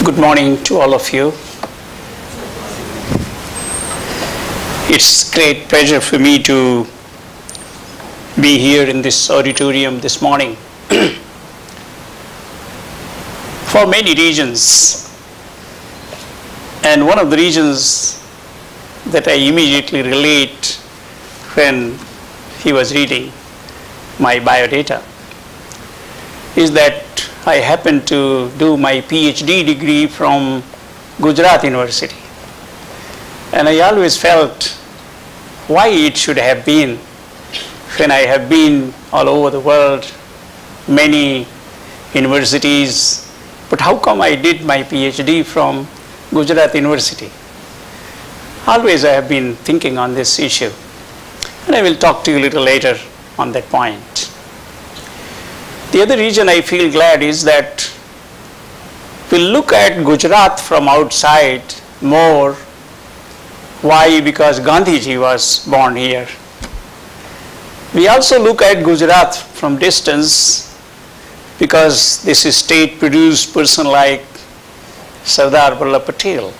Good morning to all of you. It's great pleasure for me to be here in this auditorium this morning for many reasons. And one of the reasons that I immediately relate when he was reading my biodata is that I happened to do my PhD degree from Gujarat University. And I always felt why it should have been when I have been all over the world, many universities, but how come I did my PhD from Gujarat University? Always I have been thinking on this issue. And I will talk to you a little later on that point. The other reason I feel glad is that we look at Gujarat from outside more. Why? Because Gandhiji was born here. We also look at Gujarat from distance because this state produced person like Sardar Vallabh Patel.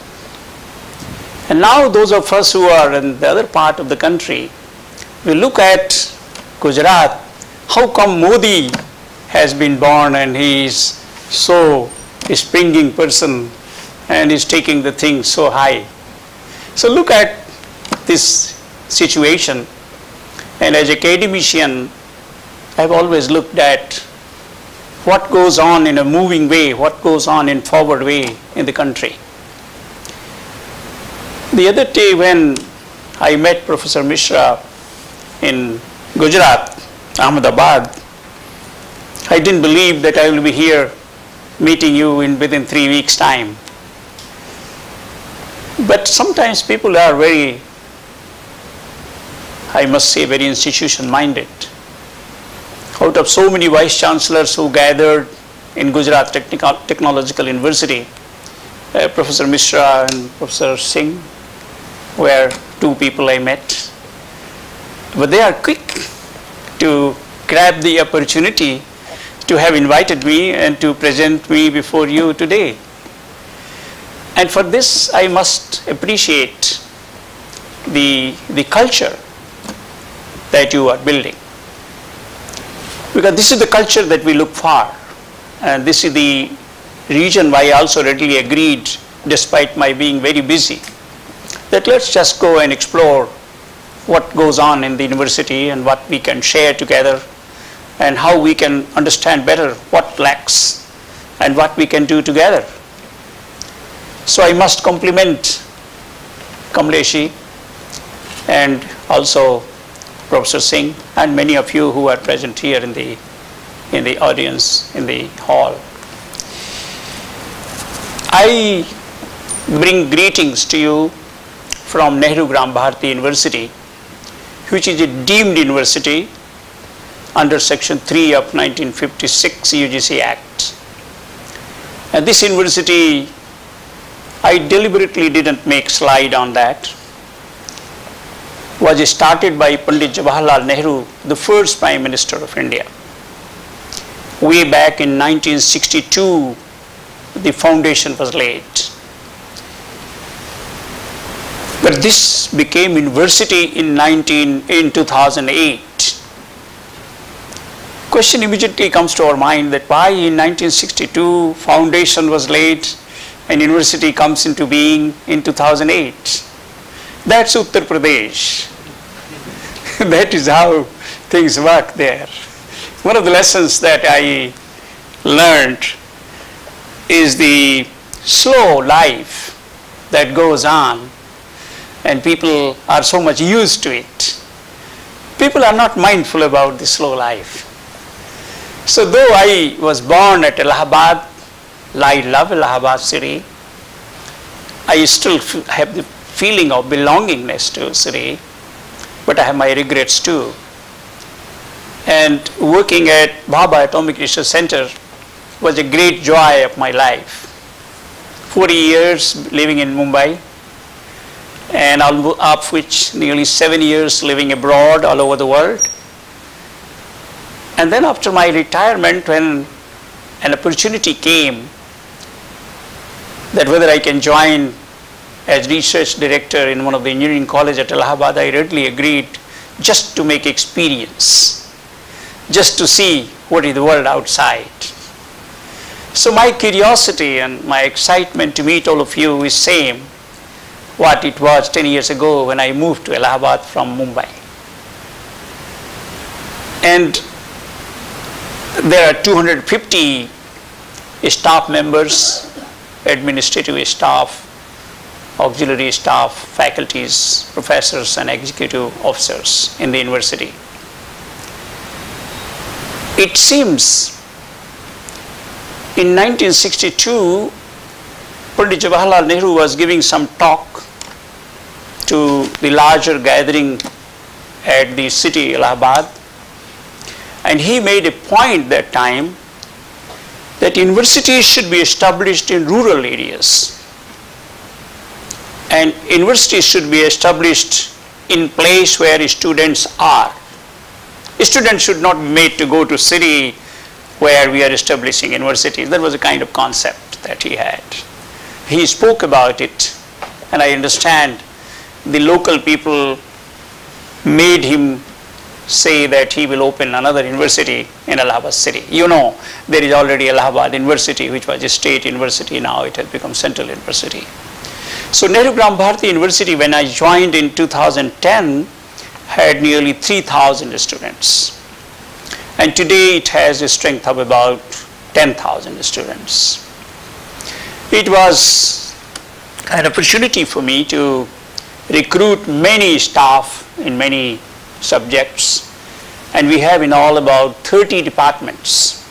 And now those of us who are in the other part of the country, we look at Gujarat, how come Modi has been born and he is so springing person and is taking the thing so high. So look at this situation, and as academician I've always looked at what goes on in a moving way, what goes on in forward way in the country. The other day when I met Professor Mishra in Gujarat, Ahmedabad, I didn't believe that I will be here meeting you within 3 weeks' time. But sometimes people are very, I must say, very institution-minded. Out of so many vice chancellors who gathered in Gujarat Technological University, Professor Mishra and Professor Singh were two people I met. But they are quick to grab the opportunity to have invited me and to present me before you today. And for this I must appreciate the culture that you are building. Because this is the culture that we look for. And this is the reason why I also readily agreed, despite my being very busy, that let's just go and explore what goes on in the university and what we can share together, and how we can understand better what lacks and what we can do together. So I must compliment Kamleshi and also Professor Singh and many of you who are present here in the audience, in the hall. I bring greetings to you from Nehru Gram Bharati University, which is a deemed university under Section 3 of 1956 UGC Act. And this university, I deliberately didn't make slide on that, was started by Pandit Jawaharlal Nehru, the first Prime Minister of India. Way back in 1962, the foundation was laid. But this became university in 2008. Question immediately comes to our mind that why in 1962 foundation was laid and university comes into being in 2008. That's Uttar Pradesh. That is how things work there. One of the lessons that I learned is the slow life that goes on, and people are so much used to it. People are not mindful about the slow life. So though I was born at Allahabad, I love Allahabad city, I still have the feeling of belongingness to city, but I have my regrets too. And working at Bhabha Atomic Research Center was a great joy of my life. 40 years living in Mumbai, and of which nearly 7 years living abroad all over the world. And then after my retirement, when an opportunity came that whether I can join as research director in one of the engineering college at Allahabad. I readily agreed, just to make experience, just to see what is the world outside. So my curiosity and my excitement to meet all of you is same what it was 10 years ago when I moved to Allahabad from Mumbai. And there are 250 staff members, administrative staff, auxiliary staff, faculties, professors and executive officers in the university. It seems in 1962, Pandit Jawaharlal Nehru was giving some talk to the larger gathering at the city Allahabad, and he made a point that time that universities should be established in rural areas, and universities should be established in place where students are. Students should not be made to go to city where we are establishing universities. That was a kind of concept that he had. He spoke about it, and I understand the local people made him say that he will open another university in Allahabad city. You know, there is already Allahabad University, which was a state university. Now it has become Central University. So Nehru Gram Bharati University, when I joined in 2010, had nearly 3,000 students. And today it has a strength of about 10,000 students. It was an opportunity for me to recruit many staff in many subjects, and we have in all about 30 departments,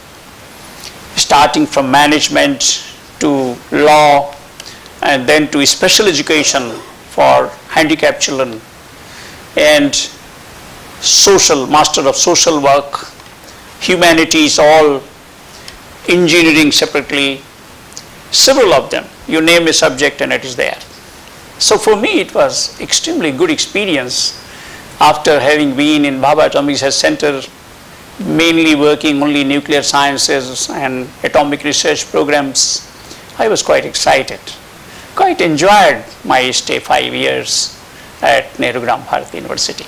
starting from management to law and then to special education for handicapped children, and social, master of social work, humanities, all, engineering separately, several of them. You name a subject and it is there. So for me it was extremely good experience after having been in Bhabha Atomic Research Center, mainly working only in nuclear sciences and atomic research programs. I was quite excited, quite enjoyed my stay 5 years at Nehru Gram Bharati University.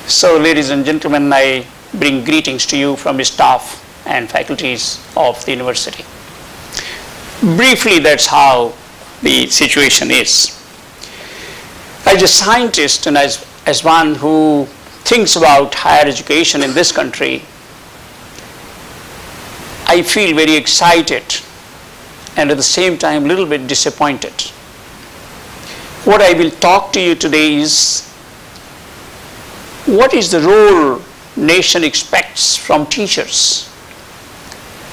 So ladies and gentlemen, I bring greetings to you from the staff and faculties of the university. Briefly, that's how the situation is. As a scientist and as one who thinks about higher education in this country, I feel very excited and at the same time a little bit disappointed. What I will talk to you today is what is the role nation expects from teachers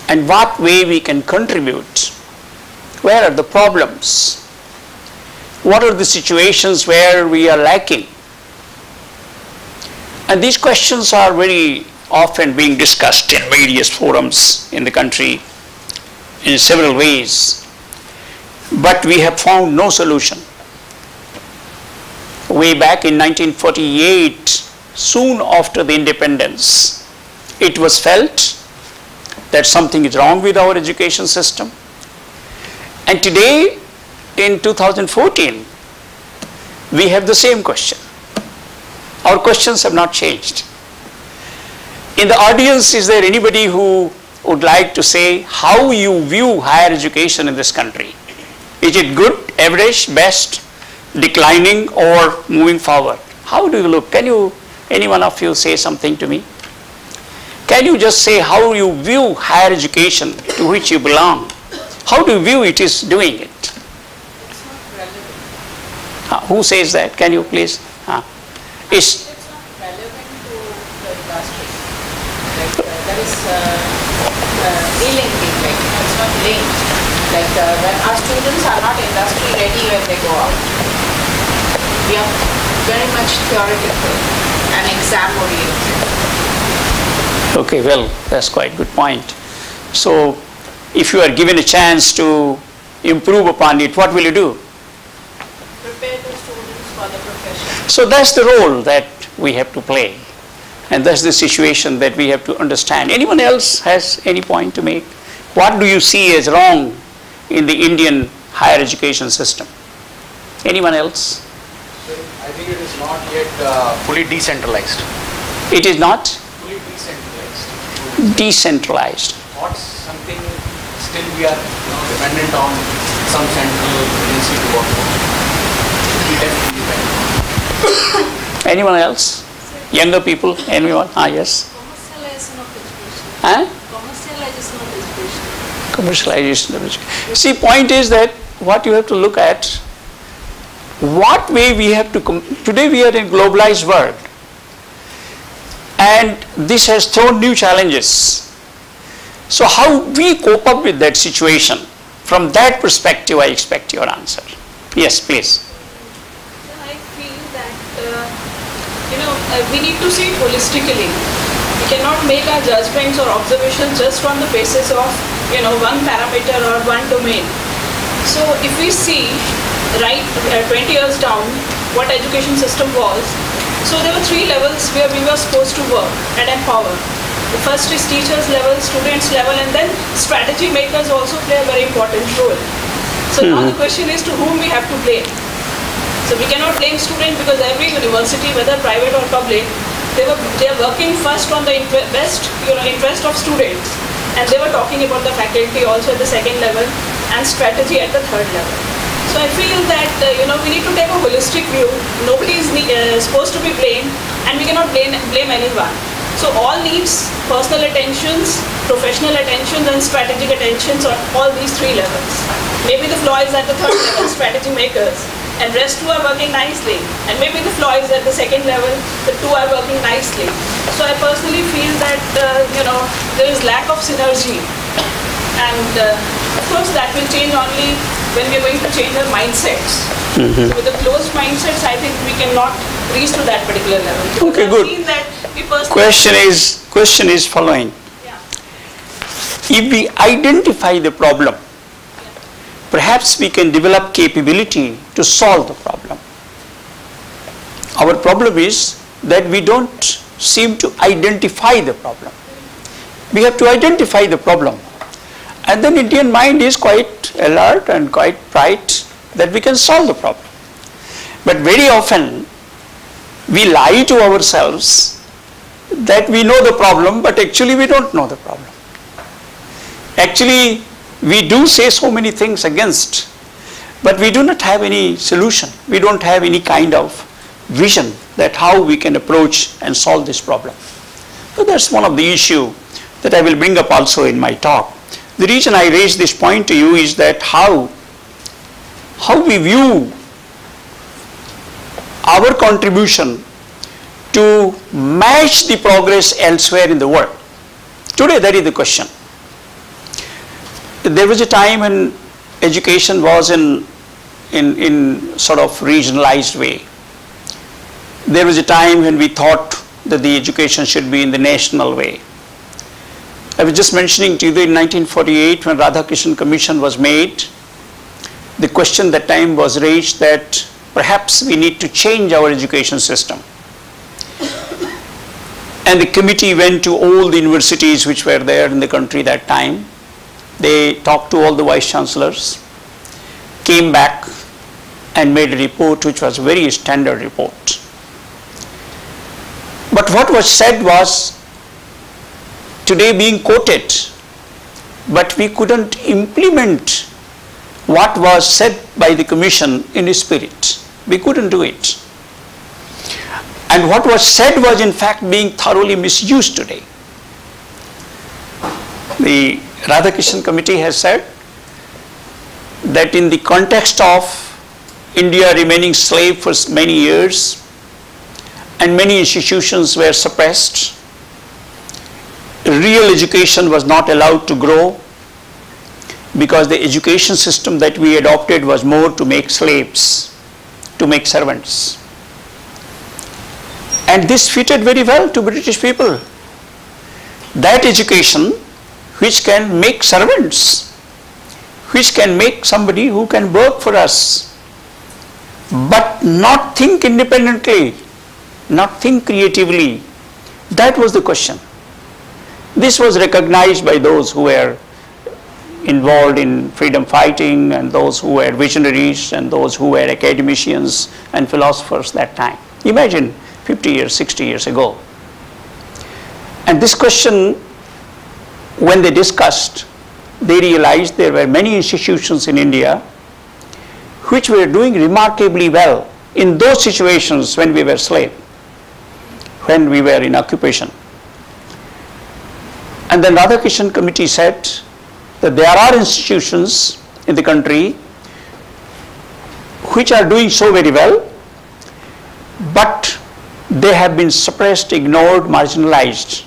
and what way we can contribute. Where are the problems? What are the situations where we are lacking? And these questions are very often being discussed in various forums in the country in several ways, but we have found no solution. Way back in 1948, soon after the independence, it was felt that something is wrong with our education system. And today, in 2014, we have the same question. Our questions have not changed. In the audience, is there anybody who would like to say how you view higher education in this country? Is it good, average, best, declining, or moving forward? How do you look? Can you, any one of you, say something to me? Can you just say how you view higher education to which you belong? How do you view it is doing it? It's not relevant. Who says that? Can you please? It's not relevant to the industry. Like there is delinking, like it's not linked. Like when our students are not industry ready when they go out. We are very much theoretical and exam oriented. Okay, well, that's quite a good point. So, if you are given a chance to improve upon it, what will you do? Prepare the students for the profession. So that's the role that we have to play, and that's the situation that we have to understand. Anyone else has any point to make? What do you see as wrong in the Indian higher education system. Anyone else? I think it is not yet fully decentralized. It is not Fully decentralized. decentralized. What's something still we are dependent on some central agency to work on. We definitely depend on. Anyone else? Younger people? Anyone? Ah, yes. Commercialization of education. Huh? Commercialization of education. Commercialization of education. See, point is that what you have to look at, what way we have to, today we are in globalized world, and this has thrown new challenges. So how we cope up with that situation, from that perspective I expect your answer. Yes, please. I feel that, we need to see it holistically. We cannot make our judgments or observations just on the basis of, one parameter or one domain. So if we see, 20 years down, what education system was, so there were 3 levels where we were supposed to work and empower. The first is teachers level, students level, and then strategy makers also play a very important role. So now the question is to whom we have to blame. So we cannot blame students because every university, whether private or public, they are working first on the best interest of students, and they were talking about the faculty also at the second level and strategy at the third level. So I feel that we need to take a holistic view. Nobody is supposed to be blamed, and we cannot blame anyone. So all needs personal attentions, professional attentions, and strategic attentions on all these 3 levels. Maybe the flaw is at the third level, strategy makers, and rest 2 are working nicely. And maybe the flaw is at the second level, the 2 are working nicely. So I personally feel that there is lack of synergy, and of course that will change only when we are going to change our mindsets. So with the closed mindsets, I think we cannot reach to that particular level. Okay, I've good. seen that we personally Question is following. Yeah. If we identify the problem, perhaps we can develop capability to solve the problem. Our problem is that we don't seem to identify the problem. We have to identify the problem. And then Indian mind is quite alert and quite bright that we can solve the problem. But very often we lie to ourselves that we know the problem, but actually we don't know the problem. Actually, we do say so many things against, but we do not have any solution. We don't have any kind of vision that how we can approach and solve this problem. So that's one of the issue that I will bring up also in my talk. The reason I raise this point to you is that how we view our contribution to match the progress elsewhere in the world. Today that is the question. There was a time when education was in sort of regionalized way. There was a time when we thought that the education should be in the national way. I was just mentioning to you that in 1948 when Radhakrishnan Commission was made, the question that time was raised that perhaps we need to change our education system. And the committee went to all the universities which were there in the country that time. They talked to all the vice chancellors, came back and made a report which was a very standard report. But what was said was today being quoted, but we couldn't implement what was said by the commission in spirit. We couldn't do it. And what was said was in fact being thoroughly misused today. The Radhakrishnan Committee has said that in the context of India remaining slave for many years and many institutions were suppressed, real education was not allowed to grow because the education system that we adopted was more to make slaves, to make servants. And this fitted very well to British people. That education which can make servants, which can make somebody who can work for us, but not think independently, not think creatively. That was the question. This was recognized by those who were, involved in freedom fighting, and those who were visionaries, and those who were academicians and philosophers that time. Imagine 50 years, 60 years ago. And this question, when they discussed, they realized there were many institutions in India which were doing remarkably well in those situations when we were slaves, when we were in occupation. And the Radhakrishnan Committee said that there are institutions in the country which are doing so very well, but they have been suppressed, ignored, marginalized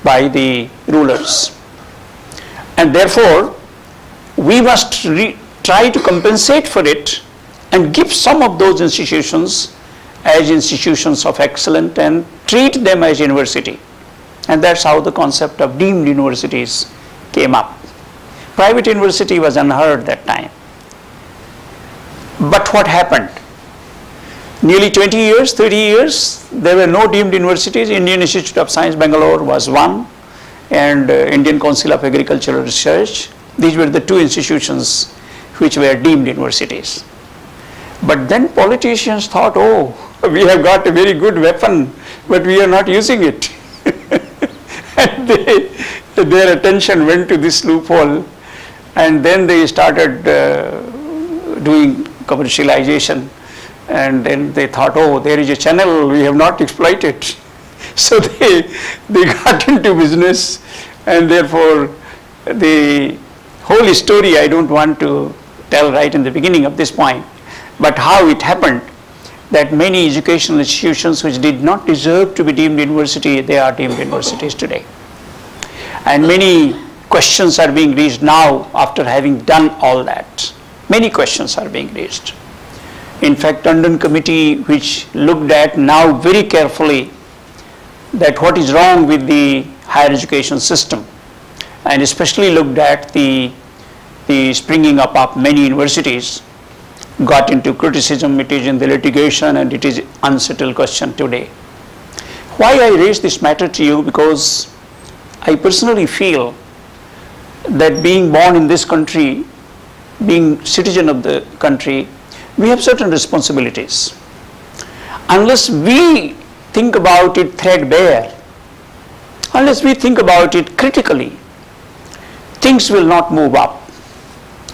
by the rulers. And therefore, we must try to compensate for it and give some of those institutions as institutions of excellence and treat them as university. And that's how the concept of deemed universities came up. Private university was unheard that time. But what happened? Nearly 20 years, 30 years, there were no deemed universities. Indian Institute of Science, Bangalore was one, and Indian Council of Agricultural Research. These were the two institutions which were deemed universities. But then politicians thought, oh, we have got a very good weapon, but we are not using it. And their attention went to this loophole, and then they started doing commercialization, and then they thought, oh, there is a channel we have not exploited. So they got into business, and therefore the whole story I don't want to tell right in the beginning of this point, but how it happened that many educational institutions which did not deserve to be deemed university, they are deemed universities today. And many questions are being raised now after having done all that. Many questions are being raised. In fact, Tandon Committee, which looked at now very carefully that what is wrong with the higher education system, and especially looked at the springing up of many universities, got into criticism. It is in the litigation, and it is an unsettled question today. Why I raise this matter to you? Because I personally feel that being born in this country, being citizen of the country, we have certain responsibilities. Unless we think about it threadbare, unless we think about it critically, things will not move up.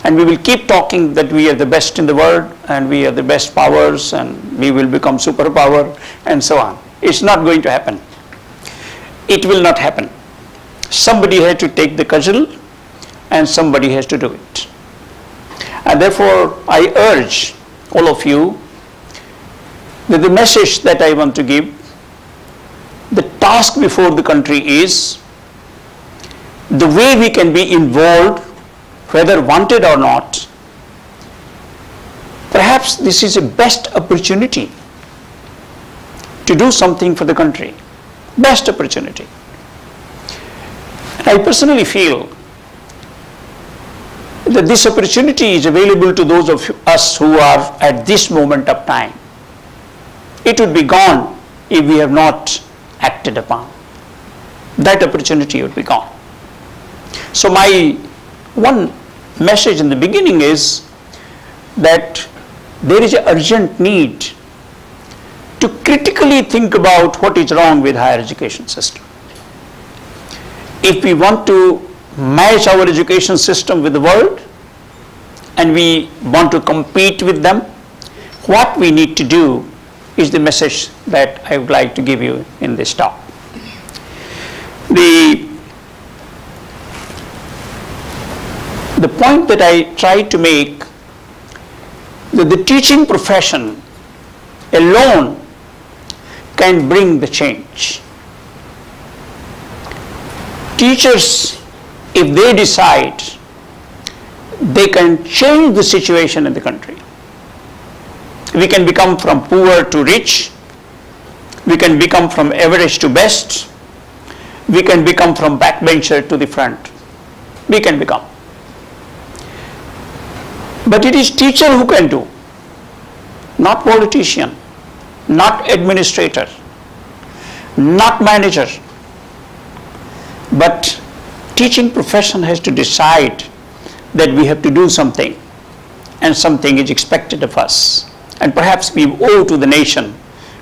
And we will keep talking that we are the best in the world, and we are the best powers, and we will become superpower, and so on. It's not going to happen. It will not happen. Somebody has to take the cudgel, and somebody has to do it. And therefore, I urge all of you that the message that I want to give, the task before the country is the way we can be involved, whether wanted or not. Perhaps this is a best opportunity to do something for the country. Best opportunity. And I personally feel that this opportunity is available to those of us who are at this moment of time. It would be gone if we have not acted upon. That opportunity would be gone. So my one message in the beginning is that there is an urgent need to critically think about what is wrong with higher education system. If we want to match our education system with the world, and we want to compete with them, what we need to do is the message that I would like to give you in this talk. The point that I try to make, that the teaching profession alone can bring the change. Teachers, if they decide, they can change the situation in the country. We can become from poor to rich. We can become from average to best. We can become from backbencher to the front. We can become. But it is teacher who can do, not politician, not administrator, not manager. But teaching profession has to decide that we have to do something and something is expected of us. And perhaps we owe to the nation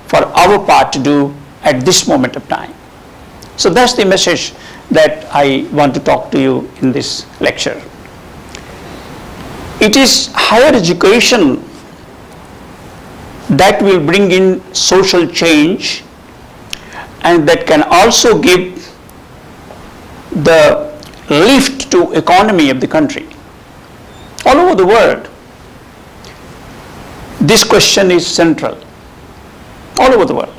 for our part to do at this moment of time. So that's the message that I want to talk to you in this lecture. It is higher education that will bring in social change and that can also give the lift to economy of the country. All over the world, this question is central. All over the world.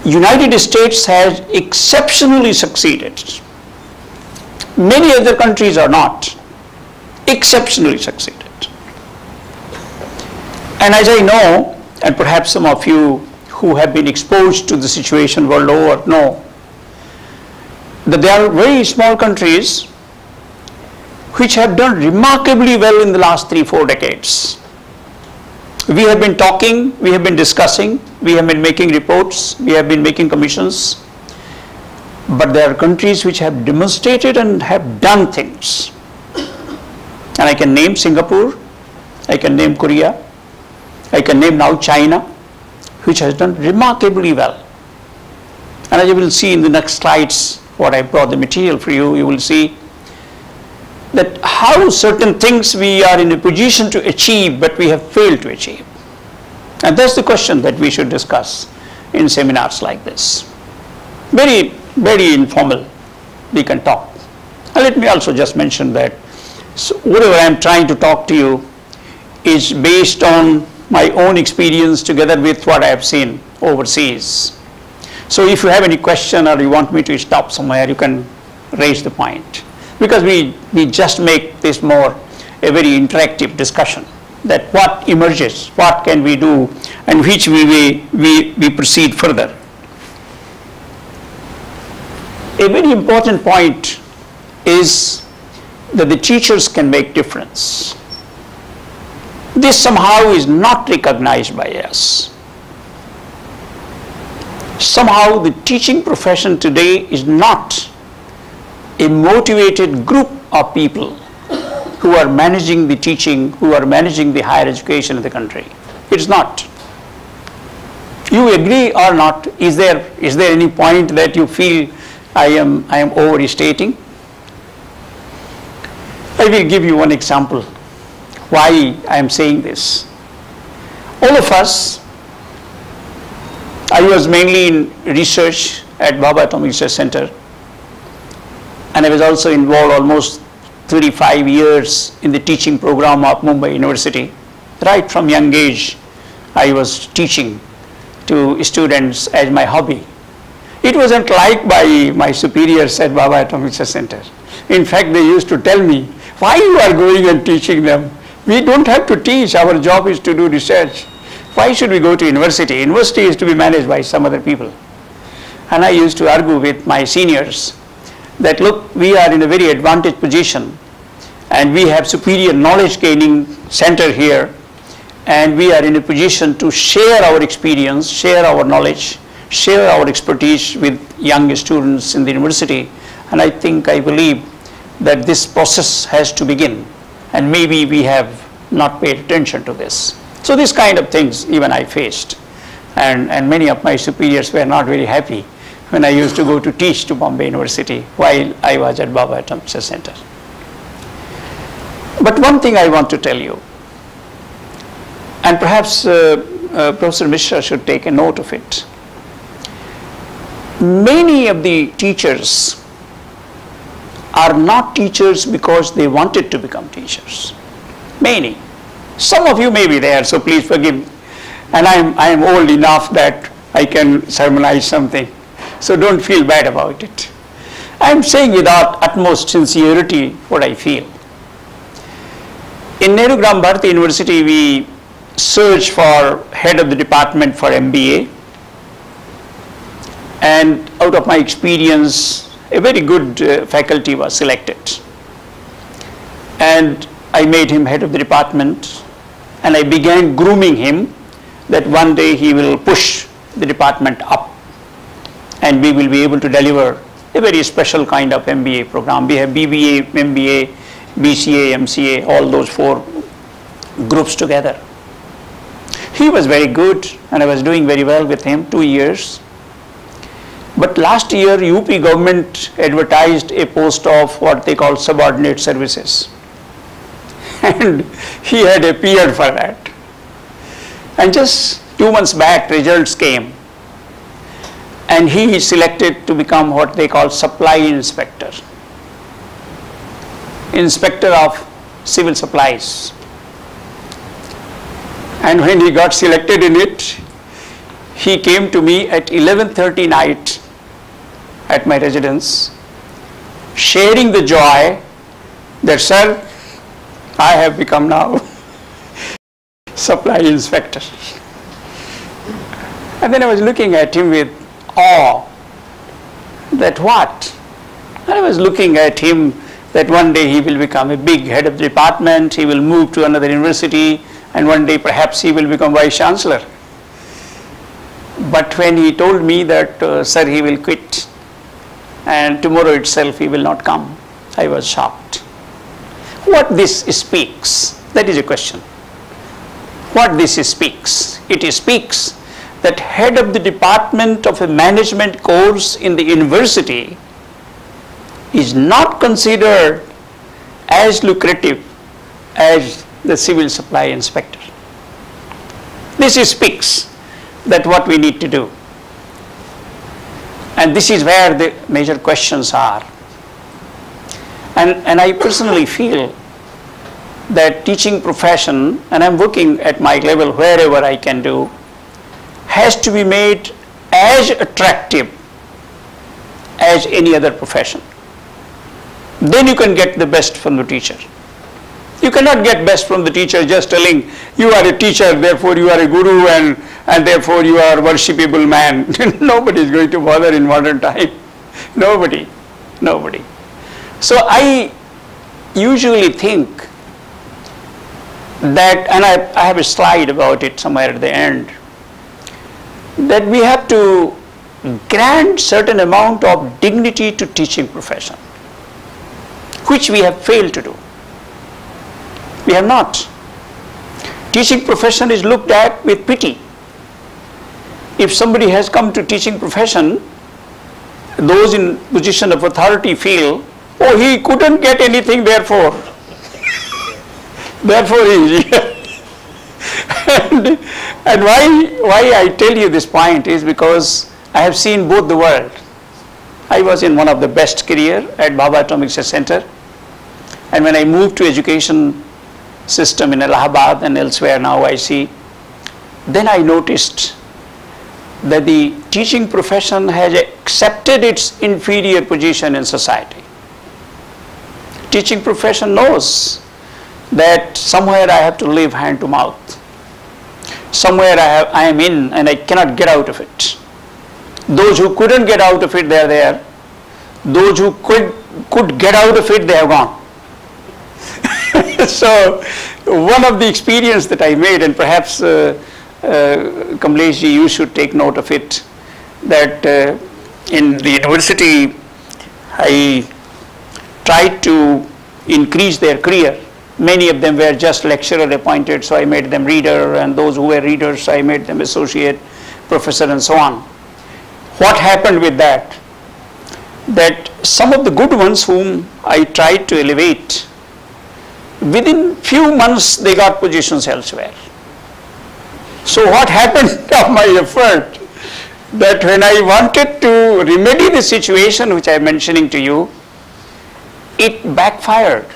United States has exceptionally succeeded. Many other countries are not. Exceptionally succeeded. And as I know, and perhaps some of you who have been exposed to the situation world over know, that there are very small countries which have done remarkably well in the last 3-4 decades. We have been talking, we have been discussing, we have been making reports, we have been making commissions, but there are countries which have demonstrated and have done things. And I can name Singapore, I can name Korea, I can name now China, which has done remarkably well. And as you will see in the next slides, what I brought the material for you, you will see that how certain things we are in a position to achieve, but we have failed to achieve. And that's the question that we should discuss in seminars like this. Very, very informal, we can talk. And let me also just mention that whatever I am trying to talk to you is based on my own experience together with what I have seen overseas. So if you have any question or you want me to stop somewhere, you can raise the point. Because we just make this more a very interactive discussion, that what emerges, what can we do, and which we proceed further. A very important point is that the teachers can make difference. This somehow is not recognized by us. Somehow the teaching profession today is not a motivated group of people who are managing the teaching, who are managing the higher education in the country. It's not. You agree or not? Is there any point that you feel I am overstating? I will give you one example why I am saying this. All of us, I was mainly in research at Bhabha Atomic Research Center, and I was also involved almost 35 years in the teaching program of Mumbai University. Right from young age, I was teaching to students as my hobby. It wasn't liked by my superiors at Bhabha Atomic Research Center. In fact, they used to tell me, why you are going and teaching them? We don't have to teach, our job is to do research. Why should we go to university? University is to be managed by some other people. And I used to argue with my seniors that look, we are in a very advantaged position and we have superior knowledge gaining center here, and we are in a position to share our experience, share our knowledge, share our expertise with young students in the university. And I believe that this process has to begin, and maybe we have not paid attention to this. So these kind of things even I faced, and many of my superiors were not very happy when I used to go to teach to Bombay University while I was at Bhabha Atomic Research Center. But one thing I want to tell you, and perhaps Professor Mishra should take a note of it. Many of the teachers are not teachers because they wanted to become teachers. Many. Some of you may be there, so please forgive me. And I am old enough that I can sermonize something, so don't feel bad about it. I am saying without utmost sincerity what I feel. In Nehru Gram Bharati University, we searched for head of the department for MBA, and out of my experience, a very good faculty was selected. And I made him head of the department, and I began grooming him that one day he will push the department up and we will be able to deliver a very special kind of MBA program. We have BBA, MBA, BCA, MCA, all those 4 groups together. He was very good and I was doing very well with him, 2 years. But last year UP government advertised a post of what they call subordinate services. And he had appeared for that. And just 2 months back results came. And he is selected to become what they call supply inspector. Inspector of civil supplies. And when he got selected in it, he came to me at 11:30 night at my residence, sharing the joy that, sir, I have become now supply inspector. And then I was looking at him with awe, that what? And I was looking at him that one day he will become a big head of the department, he will move to another university, and one day perhaps he will become vice chancellor. But when he told me that, sir, he will quit and tomorrow itself he will not come, I was shocked. What this speaks? That is a question. What this speaks? It speaks that head of the department of a management course in the university is not considered as lucrative as the civil supply inspector. This speaks that what we need to do. And this is where the major questions are. And I personally feel that teaching profession, and I'm working at my level wherever I can do, has to be made as attractive as any other profession. Then you can get the best from the teacher. You cannot get best from the teacher just telling you are a teacher, therefore you are a guru and therefore you are a worshipable man. Nobody is going to bother in modern time. Nobody. So I usually think that, and I have a slide about it somewhere at the end, that we have to grant certain amount of dignity to teaching profession, which we have failed to do. We have not. Teaching profession is looked at with pity. If somebody has come to teaching profession, those in position of authority feel, oh, he couldn't get anything, therefore he is here. and why I tell you this point is because I have seen both the world. I was in one of the best career at Bhabha Atomic Research Center, and when I moved to education system in Allahabad and elsewhere now I see, then I noticed that the teaching profession has accepted its inferior position in society. Teaching profession knows that somewhere I have to live hand to mouth. Somewhere I am in and I cannot get out of it. Those who couldn't get out of it, they are there. Those who could get out of it, they have gone. So one of the experience that I made, and perhaps Kamlesh ji, you should take note of it, that in the university I tried to increase their career. Many of them were just lecturer appointed, so I made them reader, and those who were readers, I made them associate professor and so on. What happened with that? That some of the good ones whom I tried to elevate, within few months they got positions elsewhere. So what happened of my effort, that when I wanted to remedy the situation which I am mentioning to you, it backfired.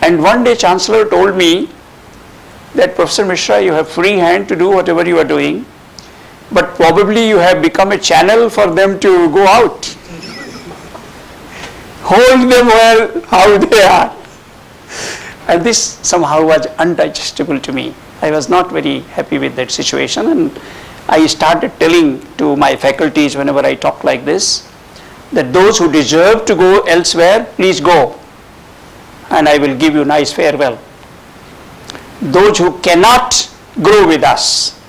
And one day Chancellor told me that, Professor Mishra, you have free hand to do whatever you are doing, but probably you have become a channel for them to go out. Hold them where, how they are. And this somehow was undigestible to me. I was not very happy with that situation, and I started telling to my faculties whenever I talk like this, that those who deserve to go elsewhere, please go, and I will give you nice farewell. Those who cannot grow with us,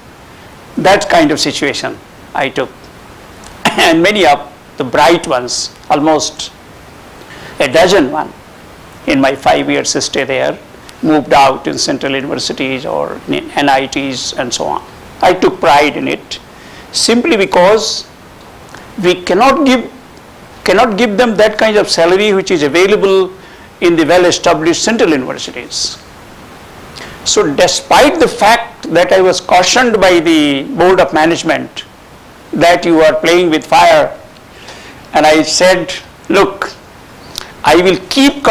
that kind of situation I took. And many of the bright ones, almost a dozen one, in my 5 years stay there, moved out in central universities or NITs and so on. I took pride in it simply because we cannot give them that kind of salary which is available in the well-established central universities. So despite the fact that I was cautioned by the board of management that you are playing with fire, and I said, look, I will keep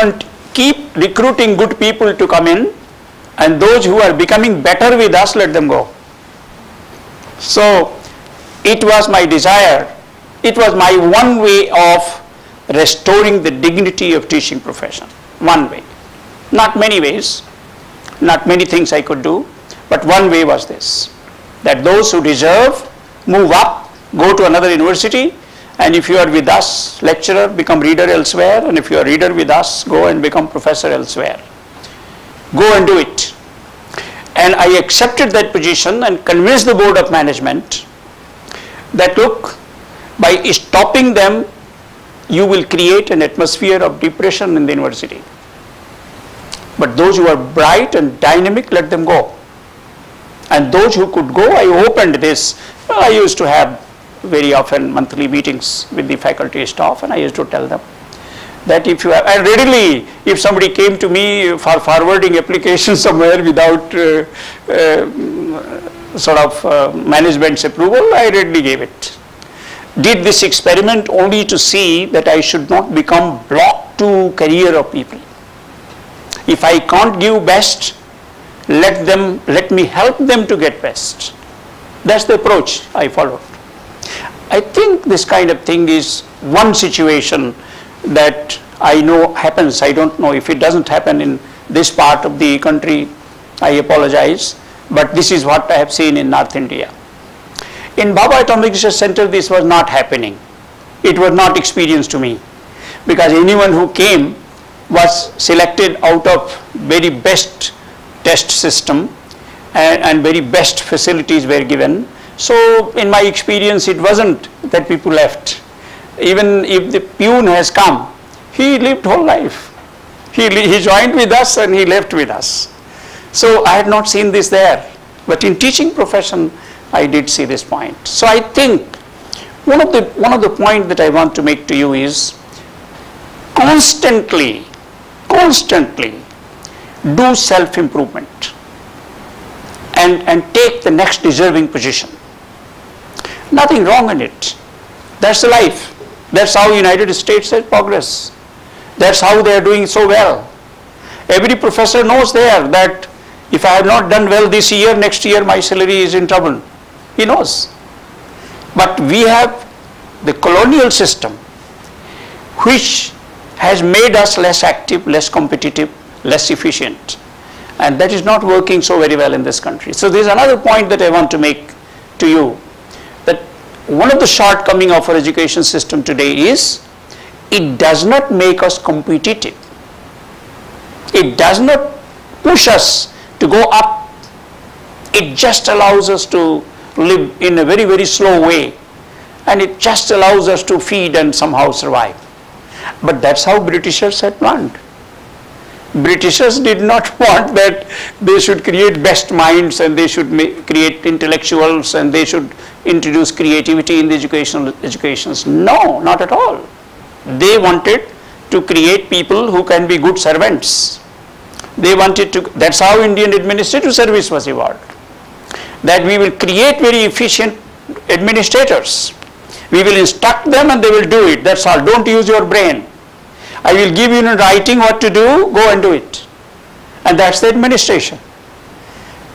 recruiting good people to come in, and those who are becoming better with us, let them go. So it was my desire, it was my one way of restoring the dignity of teaching profession. One way. Not many ways, not many things I could do, but one way was this, that those who deserve move up, go to another university, and if you are with us, lecturer, become reader elsewhere, and if you are reader with us, go and become professor elsewhere. Go and do it. And I accepted that position and convinced the board of management that, look, by stopping them, you will create an atmosphere of depression in the university. But those who are bright and dynamic, let them go. And those who could go, I opened this. I used to have very often monthly meetings with the faculty staff, and I used to tell them that if you have, and readily, if somebody came to me for forwarding application somewhere without management's approval, I readily gave it. Did this experiment only to see that I should not become blocked to career of people. If I can't give best, let me help them to get best. That's the approach I followed. I think this kind of thing is one situation that I know happens. I don't know if it doesn't happen in this part of the country, I apologize, but this is what I have seen in North India. In Bhabha Atomic Research Center, this was not happening. It was not experienced to me, because anyone who came was selected out of very best test system, and very best facilities were given. So in my experience, it wasn't that people left. Even if the peon has come, he lived whole life. He joined with us and he left with us. So I had not seen this there. But in teaching profession, I did see this point. So I think one of the point that I want to make to you is constantly do self-improvement and take the next deserving position. Nothing wrong in it. That's the life. That's how United States has progress. That's how they are doing so well. Every professor knows there that if I have not done well this year, next year my salary is in trouble. He knows. But we have the colonial system which has made us less active, less competitive, less efficient. And that is not working so very well in this country. So there is another point that I want to make to you, that one of the shortcomings of our education system today is it does not make us competitive. It does not push us to go up. It just allows us to live in a very, very slow way, and it just allows us to feed and somehow survive. But that's how Britishers had planned. Britishers did not want that they should create best minds and they should create intellectuals and they should introduce creativity in the educations. No, not at all. They wanted to create people who can be good servants. They wanted to, that's how Indian administrative service was evolved. That we will create very efficient administrators. We will instruct them and they will do it. That's all. Don't use your brain. I will give you in writing what to do, go and do it. And that's the administration.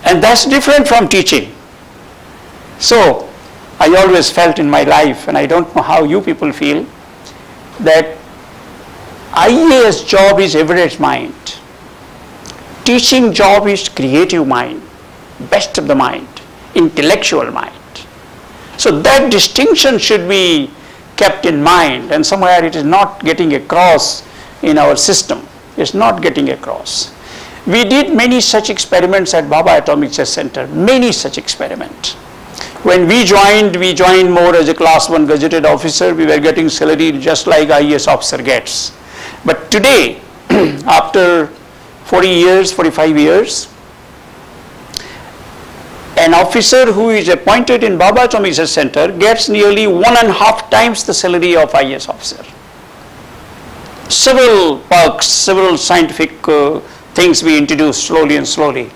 And that's different from teaching. So, I always felt in my life, and I don't know how you people feel, that IAS job is average mind. Teaching job is creative mind, best of the mind, intellectual mind. So that distinction should be kept in mind, and somewhere it is not getting across in our system. It's not getting across. We did many such experiments at Bhabha Atomic Research Center, many such experiments. When we joined more as a class 1 gazetted officer. We were getting salary just like IAS officer gets. But today, after 40 years, 45 years, an officer who is appointed in Bhabha Atomic Research Center gets nearly 1.5 times the salary of IAS officer. Several perks, several scientific things we introduced slowly and slowly.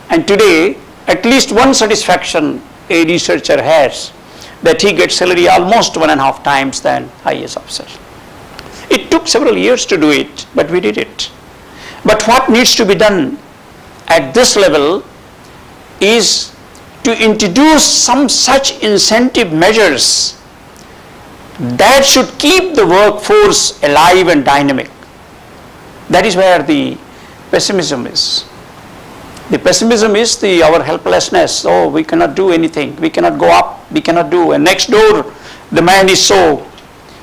And today, at least one satisfaction a researcher has, that he gets salary almost 1.5 times than IAS officer. It took several years to do it, but we did it. But what needs to be done at this level is to introduce some such incentive measures that should keep the workforce alive and dynamic. That is where the pessimism is. The pessimism is our helplessness. Oh, we cannot do anything. We cannot go up. We cannot do. And next door, the man is so.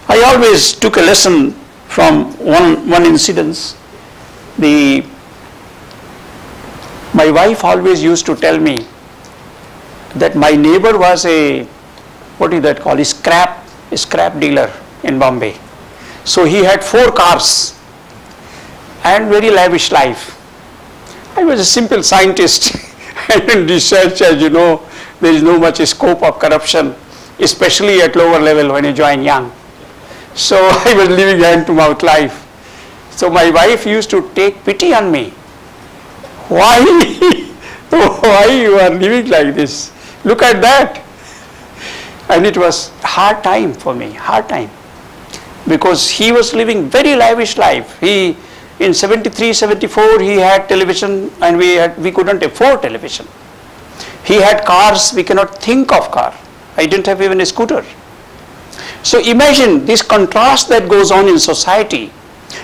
I always took a lesson from one incident. My wife always used to tell me that my neighbor was a, what is that called, a scrap dealer in Bombay. So he had 4 cars and very lavish life. I was a simple scientist and in research, as you know, there is no much scope of corruption, especially at lower level when you join young. So I was living hand-to-mouth life. So my wife used to take pity on me. Why? Why you are living like this? Look at that. And it was hard time for me, hard time. Because he was living very lavish life. He, in 73, 74, he had television and we couldn't afford television. He had cars, we cannot think of car. I didn't have even a scooter. So imagine this contrast that goes on in society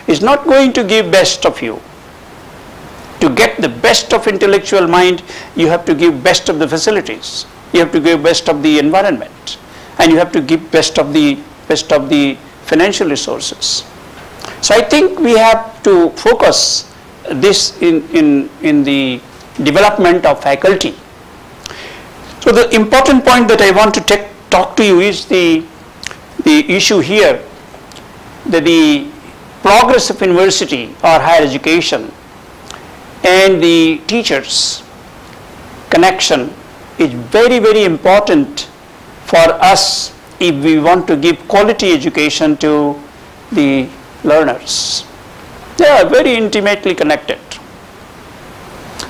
is not going to give best of you. To get the best of intellectual mind, you have to give best of the facilities. You have to give best of the environment, and you have to give best of the financial resources. So I think we have to focus this in the development of faculty. So the important point that I want to talk to you is the issue here that the progress of university or higher education and the teachers connection is very, very important for us if we want to give quality education to the learners. They are very intimately connected.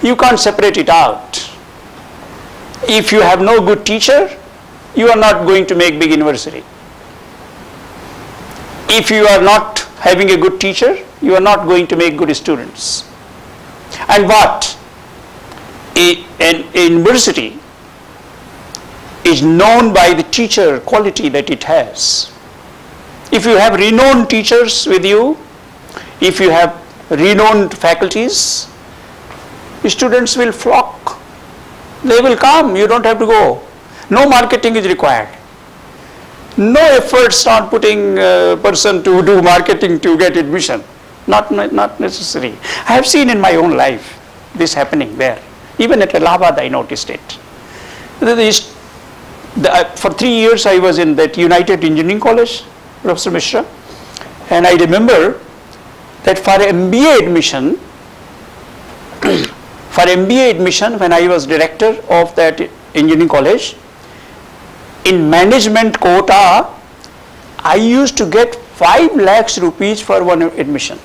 You can't separate it out. If you have no good teacher, you are not going to make big university. If you are not having a good teacher, you are not going to make good students. And what? A university is known by the teacher quality that it has. If you have renowned teachers with you, if you have renowned faculties, students will flock. They will come, you don't have to go. No marketing is required. No efforts on putting a person to do marketing to get admission. Not necessary. I have seen in my own life this happening there. Even at Allahabad I noticed it. For 3 years I was in that United Engineering College, Professor Mishra, and I remember that for MBA admission, when I was director of that engineering college, in management quota, I used to get 5 lakhs rupees for one admission.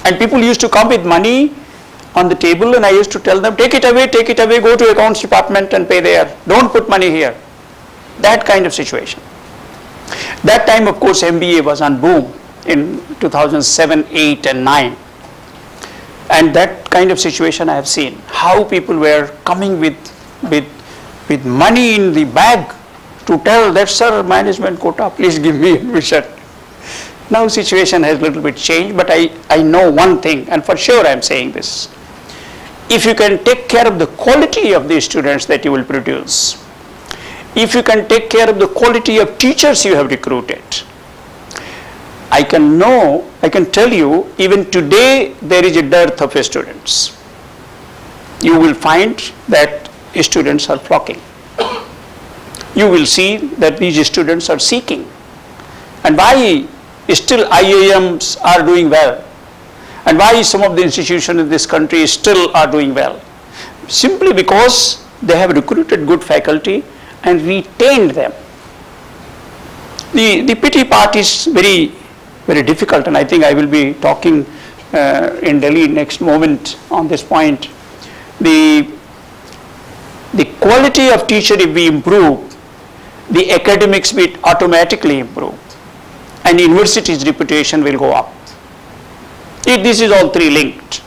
And people used to come with money on the table and I used to tell them, take it away, go to accounts department and pay there. Don't put money here. That kind of situation. That time, of course, MBA was on boom in 2007, 8 and 9. And that kind of situation I have seen. How people were coming with money in the bag to tell that, sir, management quota, please give me admission. Now situation has a little bit changed, but I know one thing, and for sure I am saying this. If you can take care of the quality of the students that you will produce, if you can take care of the quality of teachers you have recruited, I can tell you, even today there is a dearth of students. You will find that students are flocking. You will see that these students are seeking. And why still IIMs are doing well? And why some of the institutions in this country still are doing well? Simply because they have recruited good faculty and retained them. The pity part is very, very difficult, and I think I will be talking in Delhi next moment on this point. The quality of teacher, if we improve, the academics will automatically improve, and university's reputation will go up. This is all three linked.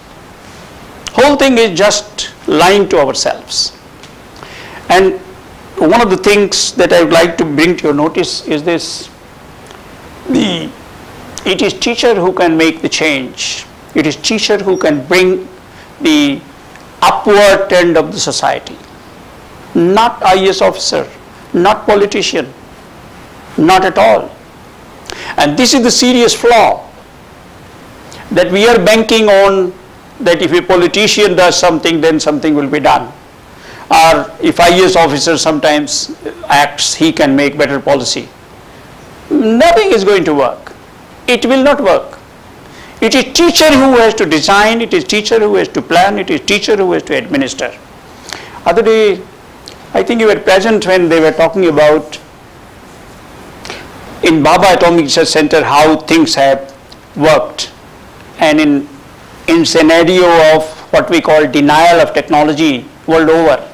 Whole thing is just lying to ourselves. And one of the things that I would like to bring to your notice is this: it is teacher who can make the change. It is teacher who can bring the upward trend of the society. Not IAS officer, not politician, not at all. And this is the serious flaw, that we are banking on that if a politician does something, then something will be done. Or if IAS officer sometimes acts, he can make better policy. Nothing is going to work. It will not work. It is teacher who has to design, it is teacher who has to plan, it is teacher who has to administer. Other day, I think you were present when they were talking about in Bhabha Atomic Research Center how things have worked, and in scenario of what we call denial of technology world over,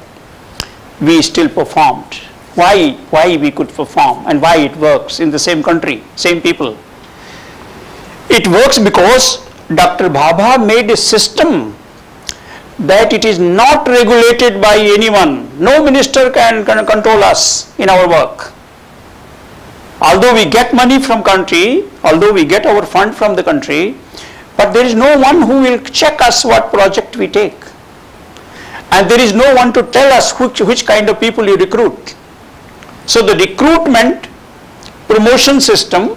we still performed. Why we could perform and why it works in the same country, same people? It works because Dr. Bhabha made a system that it is not regulated by anyone. No minister can control us in our work. Although we get money from country, although we get our fund from the country, but there is no one who will check us what project we take. And there is no one to tell us which kind of people you recruit. So the recruitment, promotion system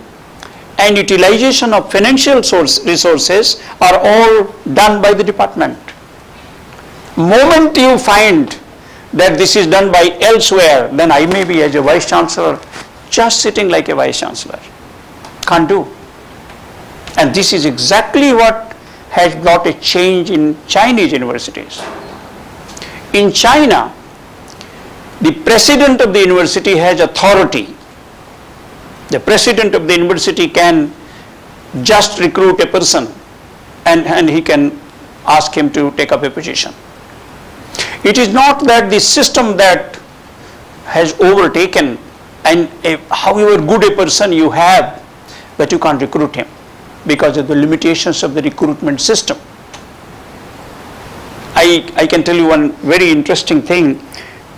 and utilization of financial resources are all done by the department. Moment you find that this is done by elsewhere, then I may be as a vice chancellor just sitting like a vice chancellor. Can't do. And this is exactly what has brought a change in Chinese universities. In China, the president of the university has authority. The president of the university can just recruit a person and he can ask him to take up a position. It is not that the system that has overtaken, and however good a person you have, but you can't recruit him because of the limitations of the recruitment system. I can tell you one very interesting thing.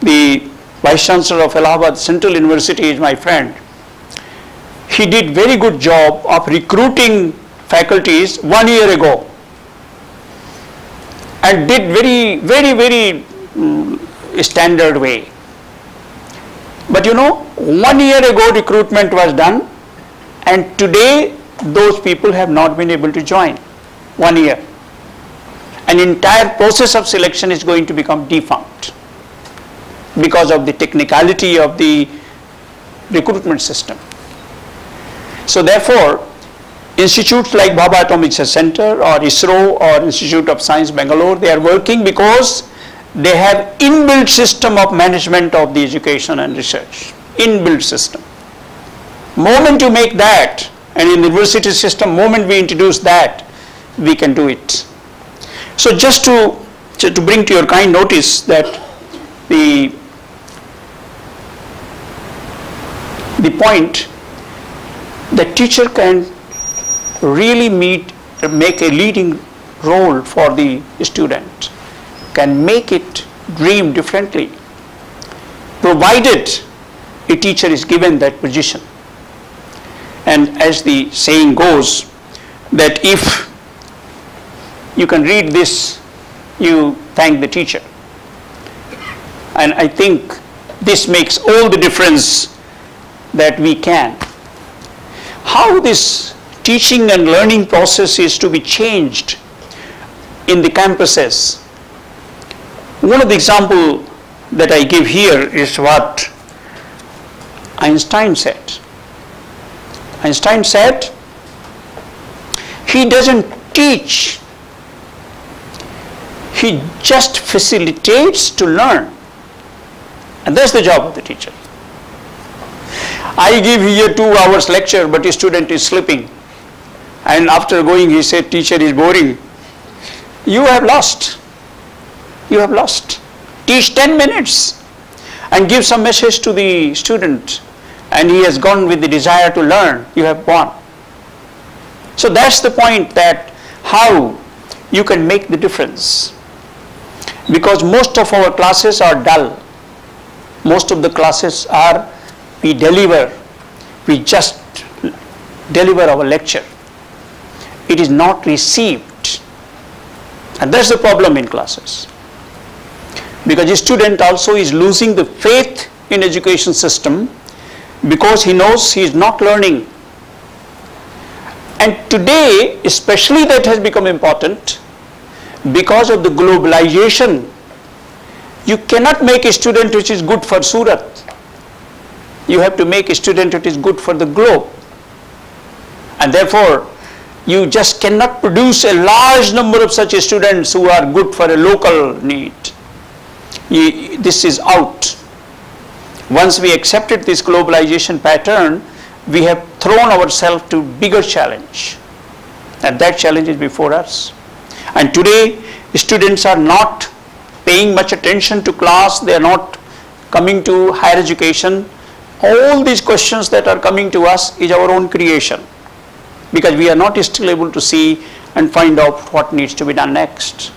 The Vice Chancellor of Allahabad Central University is my friend. He did very good job of recruiting faculties 1 year ago and did very standard way. But 1 year ago recruitment was done, and today those people have not been able to join. 1 year. An entire process of selection is going to become defunct because of the technicality of the recruitment system. So therefore, institutes like Bhabha Atomic Research Center or ISRO or Institute of Science Bangalore, they are working because they have inbuilt system of management of the education and research. Inbuilt system. Moment you make that, and in the university system, moment we introduce that, we can do it. So just to bring to your kind notice that the point that teacher can really make a leading role for the student, can make it dream differently, provided a teacher is given that position. And as the saying goes, that if you can read this, you thank the teacher. And I think this makes all the difference that we can. How this teaching and learning process is to be changed in the campuses. One of the examples that I give here is what Einstein said. Einstein said, he doesn't teach He just facilitates to learn. And that's the job of the teacher. I give here 2 hours lecture, but a student is sleeping. And after going, he said, teacher is boring. You have lost. You have lost. Teach 10 minutes and give some message to the student, and he has gone with the desire to learn. You have won. So that's the point, that how you can make the difference. Because most of our classes are dull. Most of the classes are, we just deliver our lecture. It is not received. And that's the problem in classes. Because the student also is losing the faith in education system, because he knows he is not learning. And today, especially, that has become important because of the globalization. You cannot make a student which is good for Surat. You have to make a student which is good for the globe. And therefore, you just cannot produce a large number of such students who are good for a local need. This is out. Once we accepted this globalization pattern, we have thrown ourselves to bigger challenge. And that challenge is before us. And today, students are not paying much attention to class. They are not coming to higher education. All these questions that are coming to us is our own creation, because we are not still able to see and find out what needs to be done next.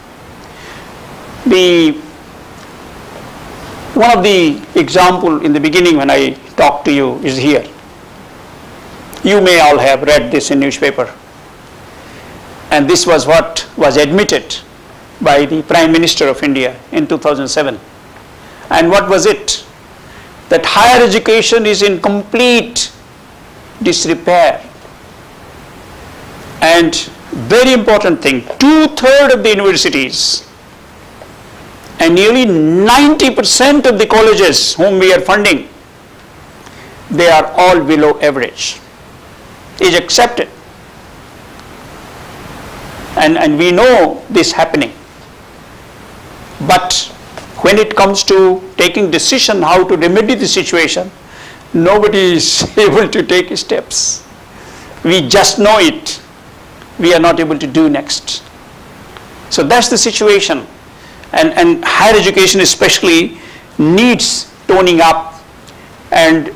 One of the example in the beginning when I talked to you is here. You may all have read this in newspaper. And this was what was admitted by the Prime Minister of India in 2007. And what was it? That higher education is in complete disrepair. And very important thing, 2/3 of the universities and nearly 90% of the colleges whom we are funding, they are all below average. Is accepted. And we know this happening. But when it comes to taking decision how to remedy the situation, nobody is able to take steps. We just know it. We are not able to do next. So that's the situation. And higher education especially needs toning up. And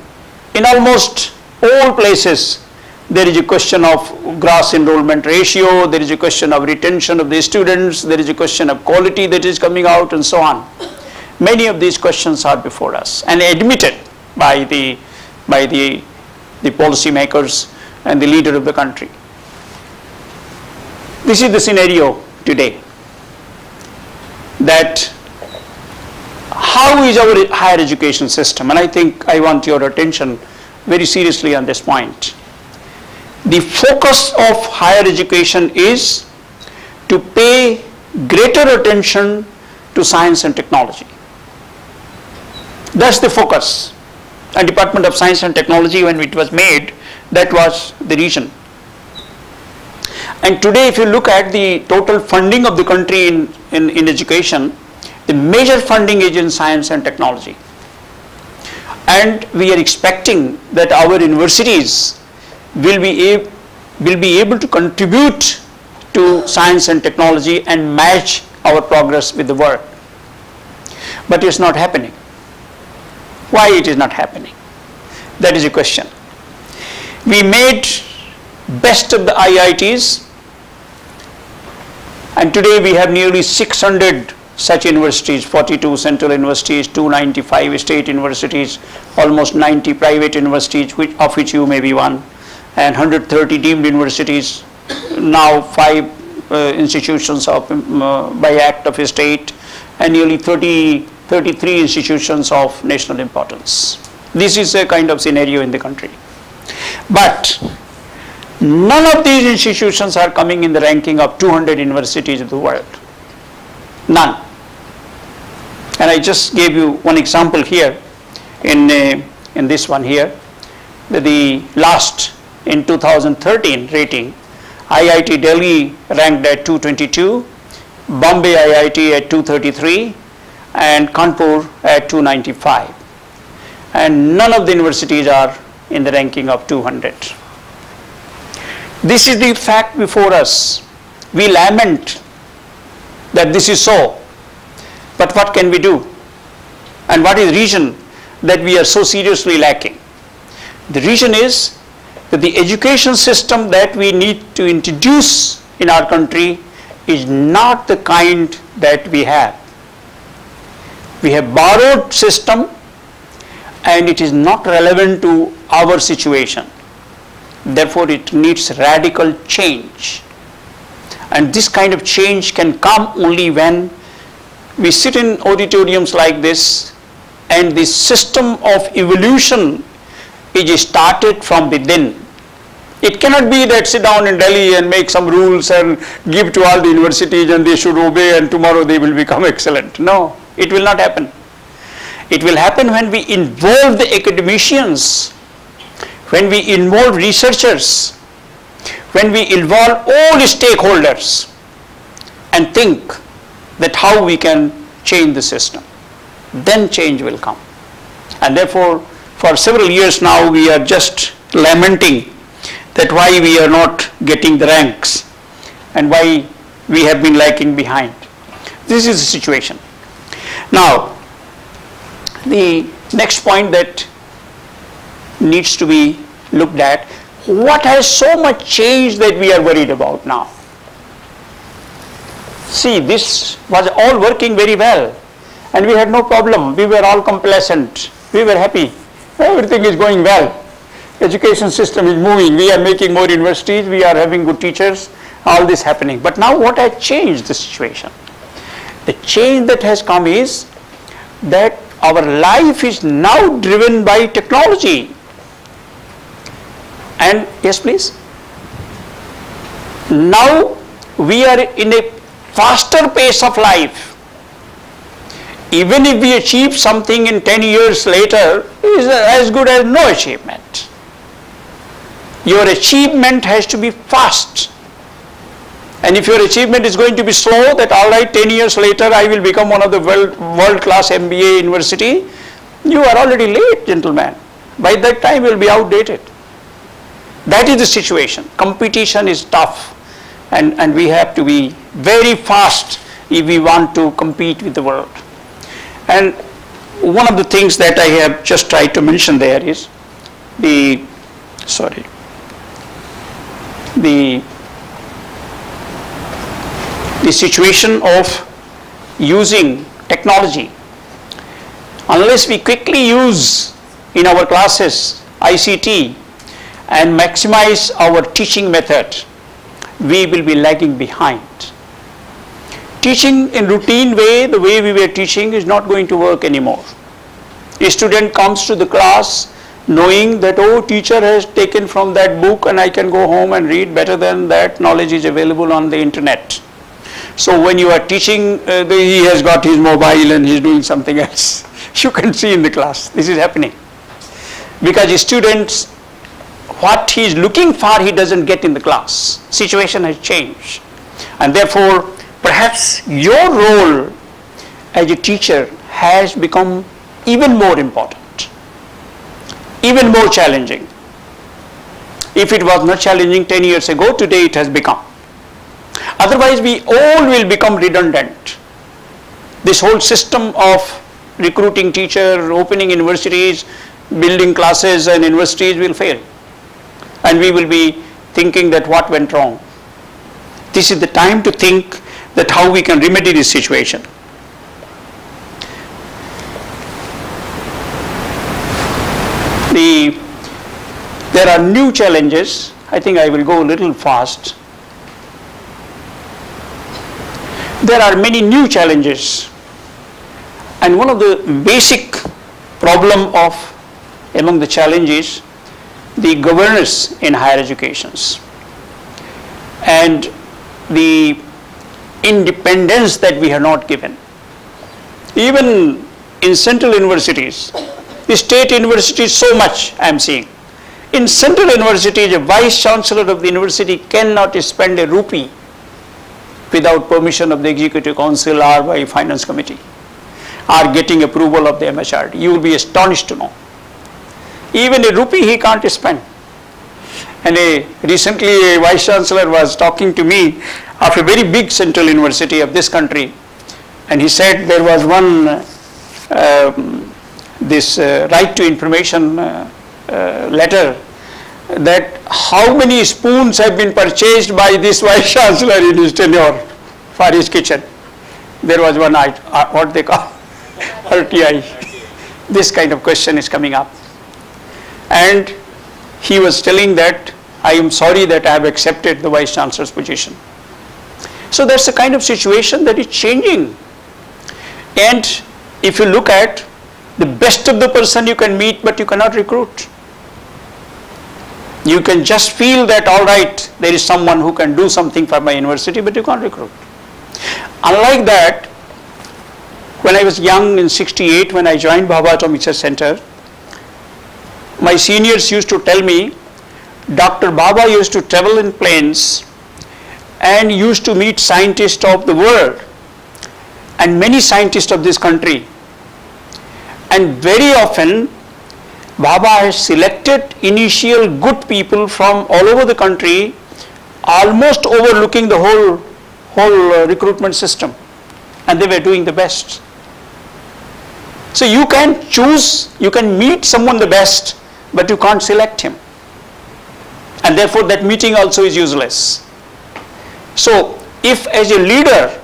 in almost all places, there is a question of gross enrollment ratio, there is a question of retention of the students, there is a question of quality that is coming out, and so on. Many of these questions are before us and admitted by the policy makers and the leader of the country. This is the scenario today. That how is our higher education system? And I think I want your attention very seriously on this point. The focus of higher education is to pay greater attention to science and technology. That's the focus. And Department of Science and Technology, when it was made, that was the reason. And today, if you look at the total funding of the country in education, the major funding is in science and technology. And we are expecting that our universities will be able to contribute to science and technology and match our progress with the world. But it's not happening. Why it is not happening? That is a question. We made best of the IITs, and today we have nearly 600 such universities, 42 central universities, 295 state universities, almost 90 private universities, of which you may be one, and 130 deemed universities, now 5 institutions of, by act of a state, and nearly 33 institutions of national importance. This is a kind of scenario in the country. But none of these institutions are coming in the ranking of 200 universities of the world. None. And I just gave you one example here in this one here. The last in 2013 rating, IIT Delhi ranked at 222, Bombay IIT at 233, and Kanpur at 295. And none of the universities are in the ranking of 200. This is the fact before us. We lament that this is so, but what can we do? And what is the reason that we are so seriously lacking? The reason is that the education system that we need to introduce in our country is not the kind that we have. We have borrowed system and it is not relevant to our situation. Therefore, it needs radical change. And this kind of change can come only when we sit in auditoriums like this and the system of evolution is started from within. It cannot be that sit down in Delhi and make some rules and give to all the universities and they should obey and tomorrow they will become excellent. No, it will not happen. It will happen when we involve the academicians, when we involve researchers, when we involve all stakeholders and think that how we can change the system. Then change will come. And therefore, for several years now, we are just lamenting that why we are not getting the ranks and why we have been lagging behind. This is the situation. Now, the next point that needs to be looked at, what has so much changed that we are worried about now? See, this was all working very well and we had no problem. We were all complacent. We were happy. Everything is going well. Education system is moving. We are making more universities. We are having good teachers. All this happening. But now what has changed the situation? The change that has come is that our life is now driven by technology. And yes, please. Now we are in a faster pace of life. Even if we achieve something in 10 years later, it is as good as no achievement. Your achievement has to be fast. And if your achievement is going to be slow, that all right, 10 years later I will become one of the world-class MBA university, you are already late, gentlemen. By that time you will be outdated. That is the situation. Competition is tough and we have to be very fast if we want to compete with the world. And one of the things that I have just tried to mention there is the situation of using technology. Unless we quickly use in our classes ICT and maximize our teaching method, we will be lagging behind. Teaching in routine way, the way we were teaching, is not going to work anymore. A student comes to the class knowing that, oh, teacher has taken from that book and I can go home and read better than that knowledge is available on the internet. So when you are teaching, he has got his mobile and he is doing something else. You can see in the class, this is happening. Because students, what he is looking for, he doesn't get in the class. Situation has changed. And therefore, perhaps your role as a teacher has become even more important, even more challenging. If it was not challenging 10 years ago, today it has become. Otherwise, we all will become redundant. This whole system of recruiting teachers, opening universities, building classes and universities will fail. And we will be thinking that what went wrong. This is the time to think that how we can remedy this situation. There are new challenges. I think I will go a little fast. There are many new challenges. And one of the basic problem among the challenges, the governance in higher educations and the independence that we have not given. Even in central universities, the state universities so much I am seeing. In central universities, a vice chancellor of the university cannot spend a rupee without permission of the Executive Council or by Finance Committee, or getting approval of the MHRD. You will be astonished to know. Even a rupee he can't spend. And recently a Vice Chancellor was talking to me of a very big central university of this country, and he said there was one this right to information letter, that how many spoons have been purchased by this Vice Chancellor in his tenure for his kitchen. There was one, what they call RTI. This kind of question is coming up. And he was telling that, I am sorry that I have accepted the Vice Chancellor's position. So that's the kind of situation that is changing. And if you look at the best of the person you can meet, but you cannot recruit. You can just feel that, all right, there is someone who can do something for my university, but you can't recruit. Unlike that, when I was young in '68, when I joined Bhabha Atomic Research Center, my seniors used to tell me, Dr. Bhabha used to travel in planes and used to meet scientists of the world and many scientists of this country. And very often, Bhabha has selected initial good people from all over the country, almost overlooking the whole recruitment system, and they were doing the best. So you can choose, you can meet someone the best, but you can't select him, and therefore that meeting also is useless. So if as a leader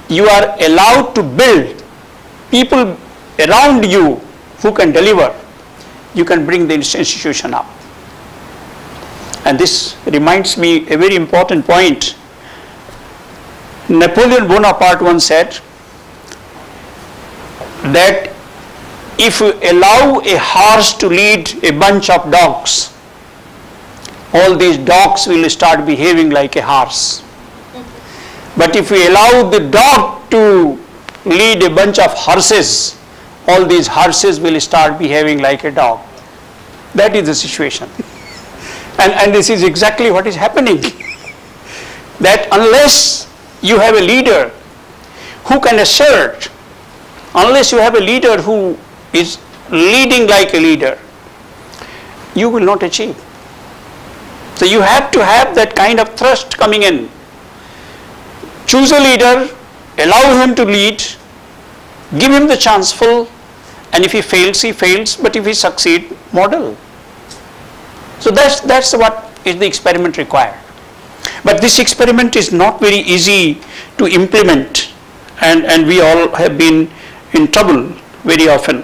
you are allowed to build people around you who can deliver, you can bring the institution up. And this reminds me a very important point. Napoleon Bonaparte once said that if you allow a horse to lead a bunch of dogs, all these dogs will start behaving like a horse. But if we allow the dog to lead a bunch of horses, all these horses will start behaving like a dog. That is the situation. And this is exactly what is happening. That unless you have a leader who can assert, unless you have a leader who is leading like a leader, you will not achieve. So you have to have that kind of thrust coming in. Choose a leader, allow him to lead, give him the chance full, and if he fails, but if he succeeds, model. So that's what is the experiment required. But this experiment is not very easy to implement, and we all have been in trouble very often.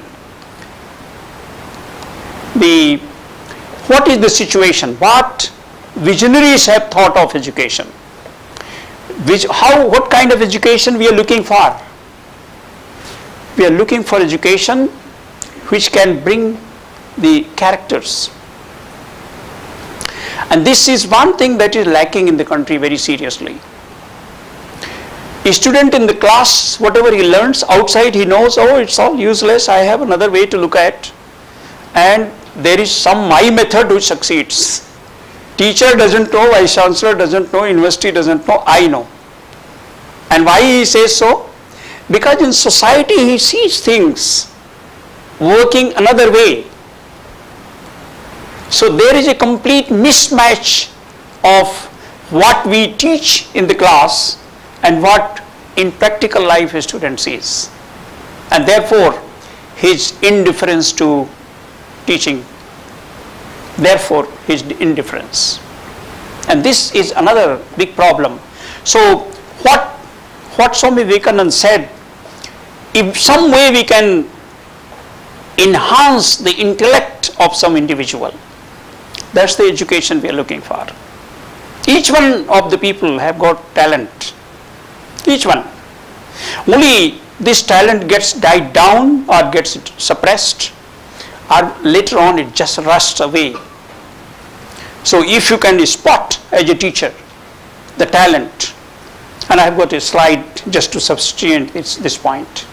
What is the situation? What visionaries have thought of education? What kind of education we are looking for? We are looking for education which can bring the characters. And this is one thing that is lacking in the country very seriously. A student in the class, whatever he learns, outside he knows, oh, it's all useless, I have another way to look at. And there is some my method which succeeds. Teacher doesn't know, Vice Chancellor doesn't know, university doesn't know, I know. And why he says so? Because in society he sees things working another way. So there is a complete mismatch of what we teach in the class and what in practical life a student sees. And therefore his indifference to teaching, therefore his indifference. And this is another big problem. So what Swami Vivekananda said, if some way we can enhance the intellect of some individual, that's the education we are looking for. Each one of the people have got talent. Each one. Only this talent gets died down or gets suppressed, or later on it just rusts away. So if you can spot as a teacher the talent, and I have got a slide just to substantiate this point.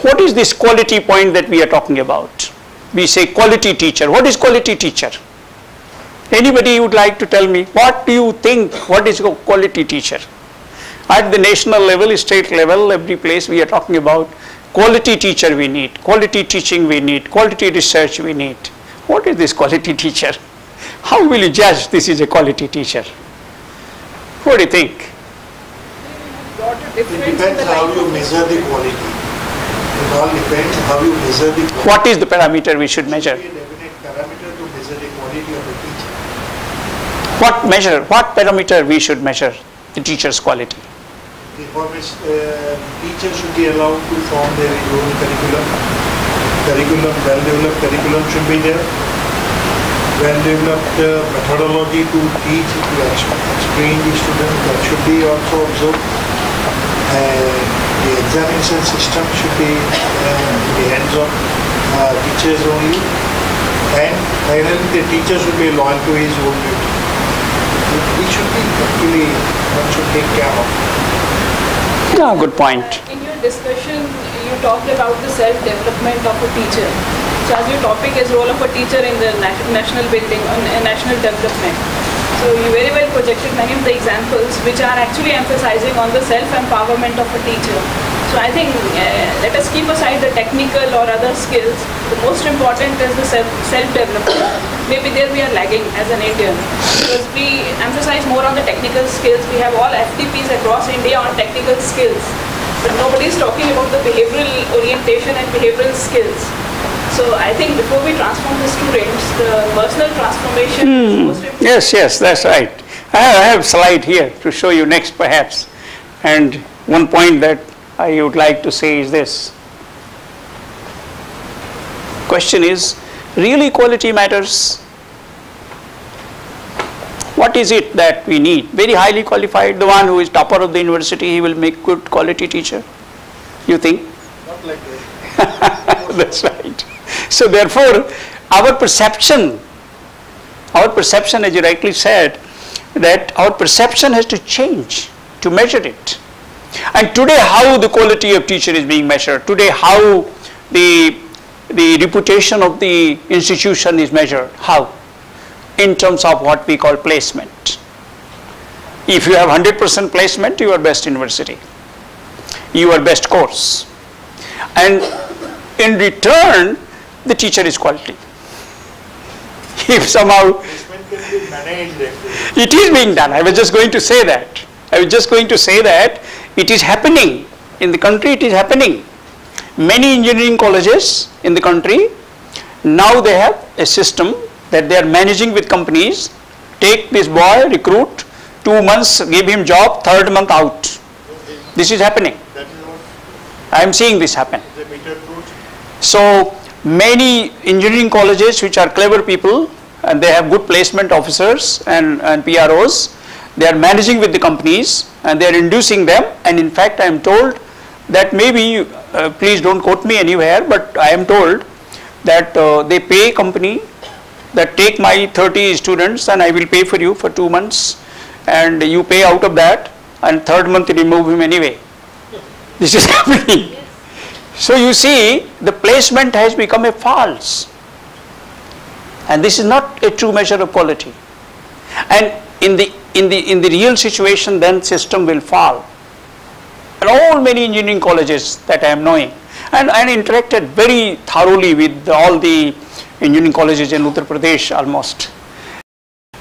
What is this quality point that we are talking about? We say quality teacher. What is quality teacher? Anybody would like to tell me, what do you think, what is a quality teacher? At the national level, state level, every place we are talking about quality teacher we need, quality teaching we need, quality research we need. What is this quality teacher? How will you judge this is a quality teacher? What do you think? It depends how you measure the quality. It all depends how you measure the quality. What is the parameter we should measure? There should be a definite parameter to measure the quality of the teacher. What parameter we should measure the teacher's quality? Teachers should be allowed to form their own curriculum. Well-developed curriculum should be there. Well-developed methodology to teach, to explain the student, that should be also observed. The examination system should be in the hands of teachers only. And finally, the teacher should be loyal to his own duty. It should be actually, one should take care of. Yeah, good point. In your discussion, you talked about the self-development of a teacher. So as your topic is role of a teacher in the national building, national development. So you very well projected many of the examples which are actually emphasizing on the self-empowerment of a teacher. So I think let us keep aside the technical or other skills. The most important is the self-development. Maybe there we are lagging as an Indian because we emphasize more on the technical skills. We have all FTPs across India on technical skills, but nobody is talking about the behavioral orientation and behavioral skills. So I think before we transform the students, the personal transformation is most important. Yes, that's right. I have a slide here to show you next perhaps. And one point that I would like to say is this. Question is, really quality matters? What is it that we need? Very highly qualified, the one who is topper of the university, he will make good quality teacher. You think? Not like that. That's right. So therefore, our perception, as you rightly said, that our perception has to change to measure it. And today, how the quality of teacher is being measured, today how the reputation of the institution is measured, how? In terms of what we call placement. If you have 100% placement, you are best university, you are best course. And in return, the teacher is quality. If somehow Placement can be managed. it is being done, I was just going to say that. It is happening in the country. It is happening. Many engineering colleges in the country now they have a system that they are managing with companies. Take this boy, recruit, 2 months, give him job, 3rd month out. This is happening. That is what I am seeing this happen. the meter approach. So many engineering colleges which are clever people and they have good placement officers and PROs, they are managing with the companies and they are inducing them, and in fact I am told that maybe, please don't quote me anywhere, but I am told that they pay company that take my 30 students and I will pay for you for 2 months and you pay out of that, and 3rd month remove him anyway. This is happening. So you see, the placement has become a false, and this is not a true measure of quality. And in the real situation, then system will fall. And all many engineering colleges that I am knowing, and I interacted very thoroughly with all the engineering colleges in Uttar Pradesh almost,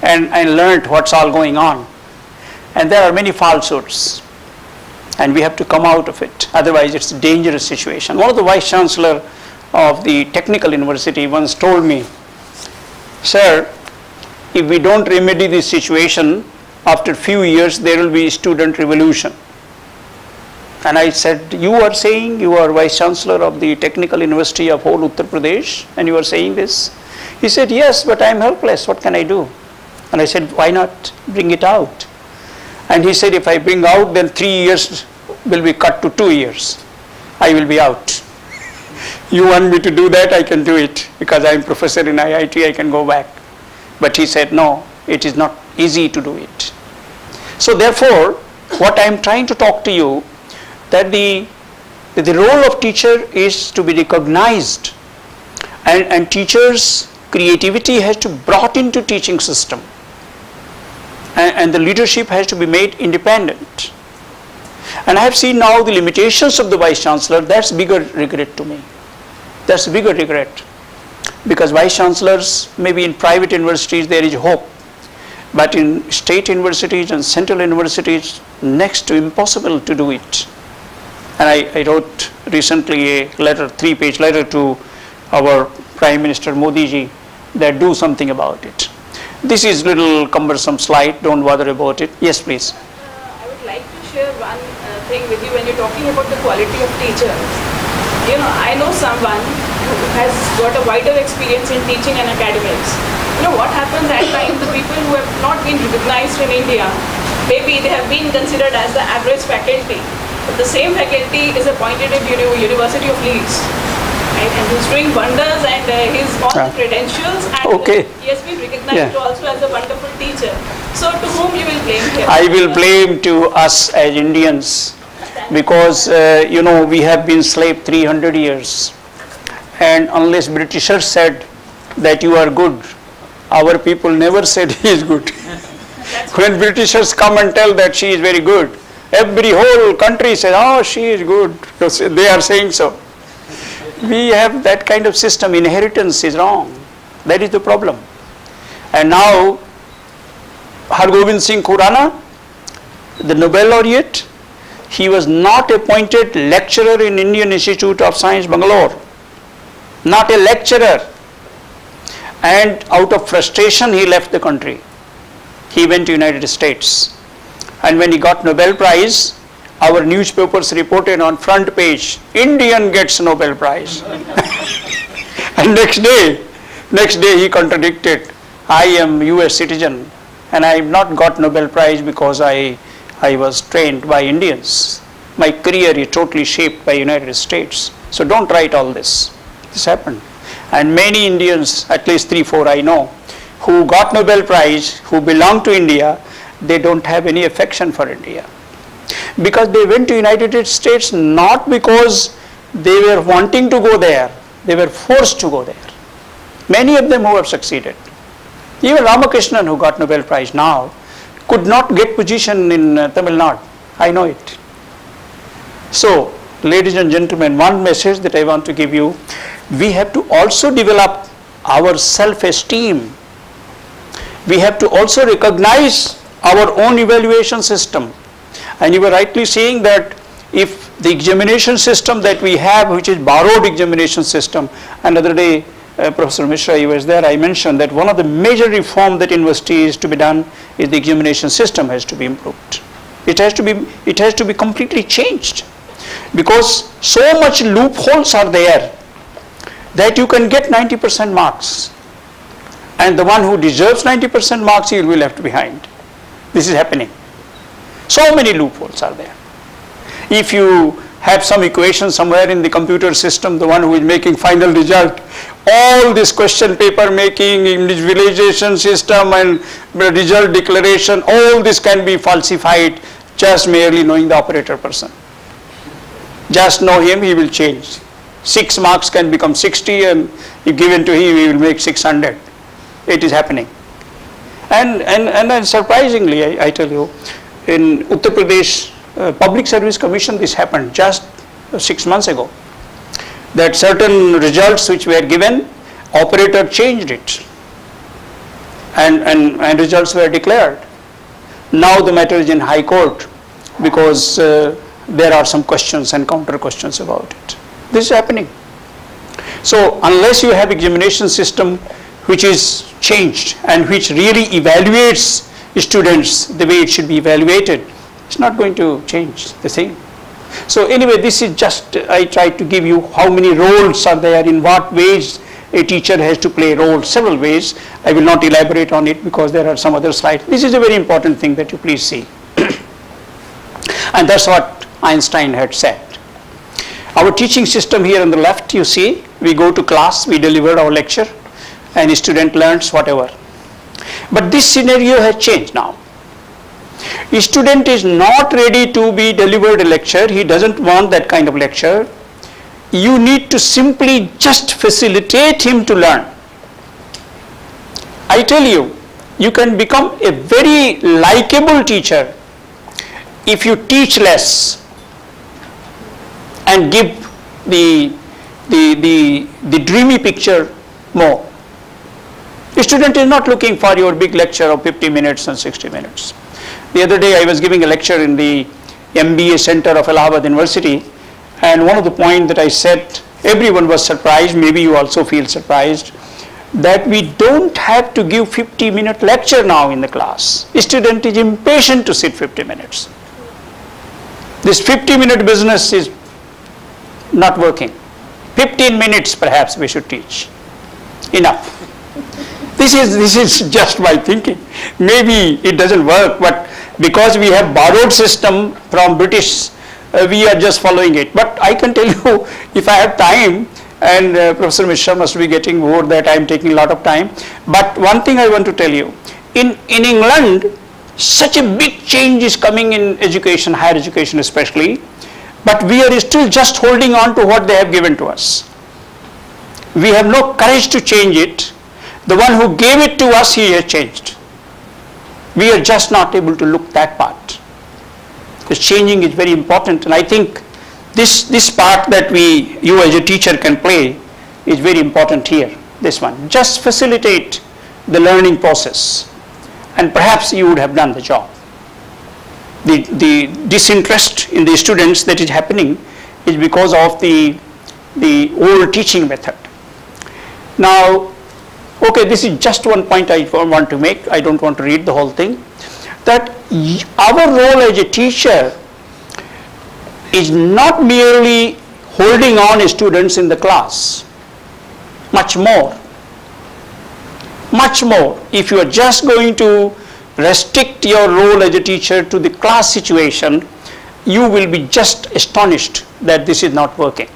and I learned what's all going on. And there are many falsehoods, and we have to come out of it. Otherwise, it's a dangerous situation. One of the vice chancellor of the technical university once told me, "Sir, if we don't remedy this situation, after few years there will be student revolution." And I said, "You are saying, you are vice chancellor of the technical university of whole Uttar Pradesh and you are saying this?" He said, "Yes, but I am helpless. What can I do?" And I said, "Why not bring it out?" And he said, "If I bring out, then 3 years will be cut to 2 years. I will be out. You want me to do that? I can do it because I am professor in IIT, I can go back." But he said, "No, it is not easy to do it." So therefore, what I am trying to talk to you, that the role of teacher is to be recognized, and teachers creativity has to be brought into teaching system, and the leadership has to be made independent. And I have seen now the limitations of the Vice Chancellor. That's bigger regret to me. That's a bigger regret, because Vice Chancellors, maybe in private universities there is hope, but in state universities and central universities, next to impossible to do it. And I wrote recently a letter, 3-page letter to our Prime Minister Modi ji, that do something about it. This is little cumbersome slide, don't bother about it. Yes, please. I would like to share one thing with you when you're talking about the quality of teachers. You know, I know someone who has got a wider experience in teaching and academics. You know, what happens at times, the people who have not been recognized in India, maybe they have been considered as the average faculty. But the same faculty is appointed in University of Leeds. Right? And he's doing wonders, and he's got the credentials, and he has been recognized also as a wonderful teacher. So to whom you will blame here? I will blame to us as Indians, because you know, we have been slave 300 years, and unless Britishers said that you are good, our people never said he is good. When Britishers come and tell that she is very good, every whole country says, oh, she is good, because they are saying so. We have that kind of system. Inheritance is wrong. That is the problem. And now Hargobind Singh Khurana, the Nobel laureate, he was not appointed lecturer in Indian Institute of Science, Bangalore. Not a lecturer. And out of frustration, he left the country. He went to United States. And when he got Nobel Prize, our newspapers reported on front page, Indian gets Nobel Prize. And next day he contradicted, I am US citizen and I have not got Nobel Prize because I was trained by Indians. My career is totally shaped by United States. So don't write all this. This happened. And many Indians, at least 3-4 I know, who got Nobel Prize, who belong to India, they don't have any affection for India. Because they went to United States not because they were wanting to go there, they were forced to go there. Many of them who have succeeded. Even Ramakrishnan, who got Nobel Prize now, could not get position in Tamil Nadu. I know it. So, ladies and gentlemen, one message that I want to give you, we have to also develop our self-esteem. We have to also recognize our own evaluation system. And you were rightly saying that if the examination system that we have, which is borrowed examination system, another day Professor Mishra, you was there, I mentioned that one of the major reform that university is to be done is the examination system has to be improved. It has to be completely changed, because so much loopholes are there that you can get 90% marks, and the one who deserves 90% marks, he will be left behind. This is happening. So many loopholes are there. If you have some equation somewhere in the computer system, the one who is making final result, all this question paper making, visualization system and result declaration, all this can be falsified just merely knowing the operator person. Just know him, he will change. 6 marks can become 60, and if given to him, he will make 600. It is happening. And surprisingly, I tell you, in Uttar Pradesh Public Service Commission, this happened just 6 months ago, that certain results which were given, operator changed it, and results were declared. Now the matter is in High Court, because there are some questions and counter questions about it. This is happening. So unless you have examination system which is changed and which really evaluates students the way it should be evaluated, it's not going to change the thing. So anyway, this is just, I tried to give you how many roles are there, in what ways a teacher has to play a role, several ways. I will not elaborate on it because there are some other slides. This is a very important thing that you please see. And that's what Einstein had said. Our teaching system here on the left, you see, we go to class, we deliver our lecture, and a student learns whatever. But this scenario has changed now. A student is not ready to be delivered a lecture, he doesn't want that kind of lecture. You need to simply just facilitate him to learn. I tell you, you can become a very likable teacher if you teach less and give the dreamy picture more. The student is not looking for your big lecture of 50 minutes and 60 minutes. The other day I was giving a lecture in the MBA Center of Allahabad University, and one of the points that I said, everyone was surprised, maybe you also feel surprised, that we don't have to give 50-minute lecture now in the class. The student is impatient to sit 50 minutes. This 50-minute business is not working. 15 minutes perhaps we should teach. Enough. This is just my thinking. Maybe it doesn't work, but because we have borrowed system from British, we are just following it. But I can tell you, if I have time, and Professor Mishra must be getting bored that I am taking a lot of time. But one thing I want to tell you, in England, such a big change is coming in education, higher education especially, but we are still just holding on to what they have given to us. We have no courage to change it. The one who gave it to us, he has changed. We are just not able to look that part. Because changing is very important, and I think this part that you as a teacher can play is very important here. This one, just facilitate the learning process, and perhaps you would have done the job. The disinterest in the students that is happening is because of the old teaching method. Now, okay, this is just one point I want to make. I don't want to read the whole thing. That our role as a teacher is not merely holding on students in the class. Much more. Much more. If you are just going to restrict your role as a teacher to the class situation, you will be just astonished that this is not working.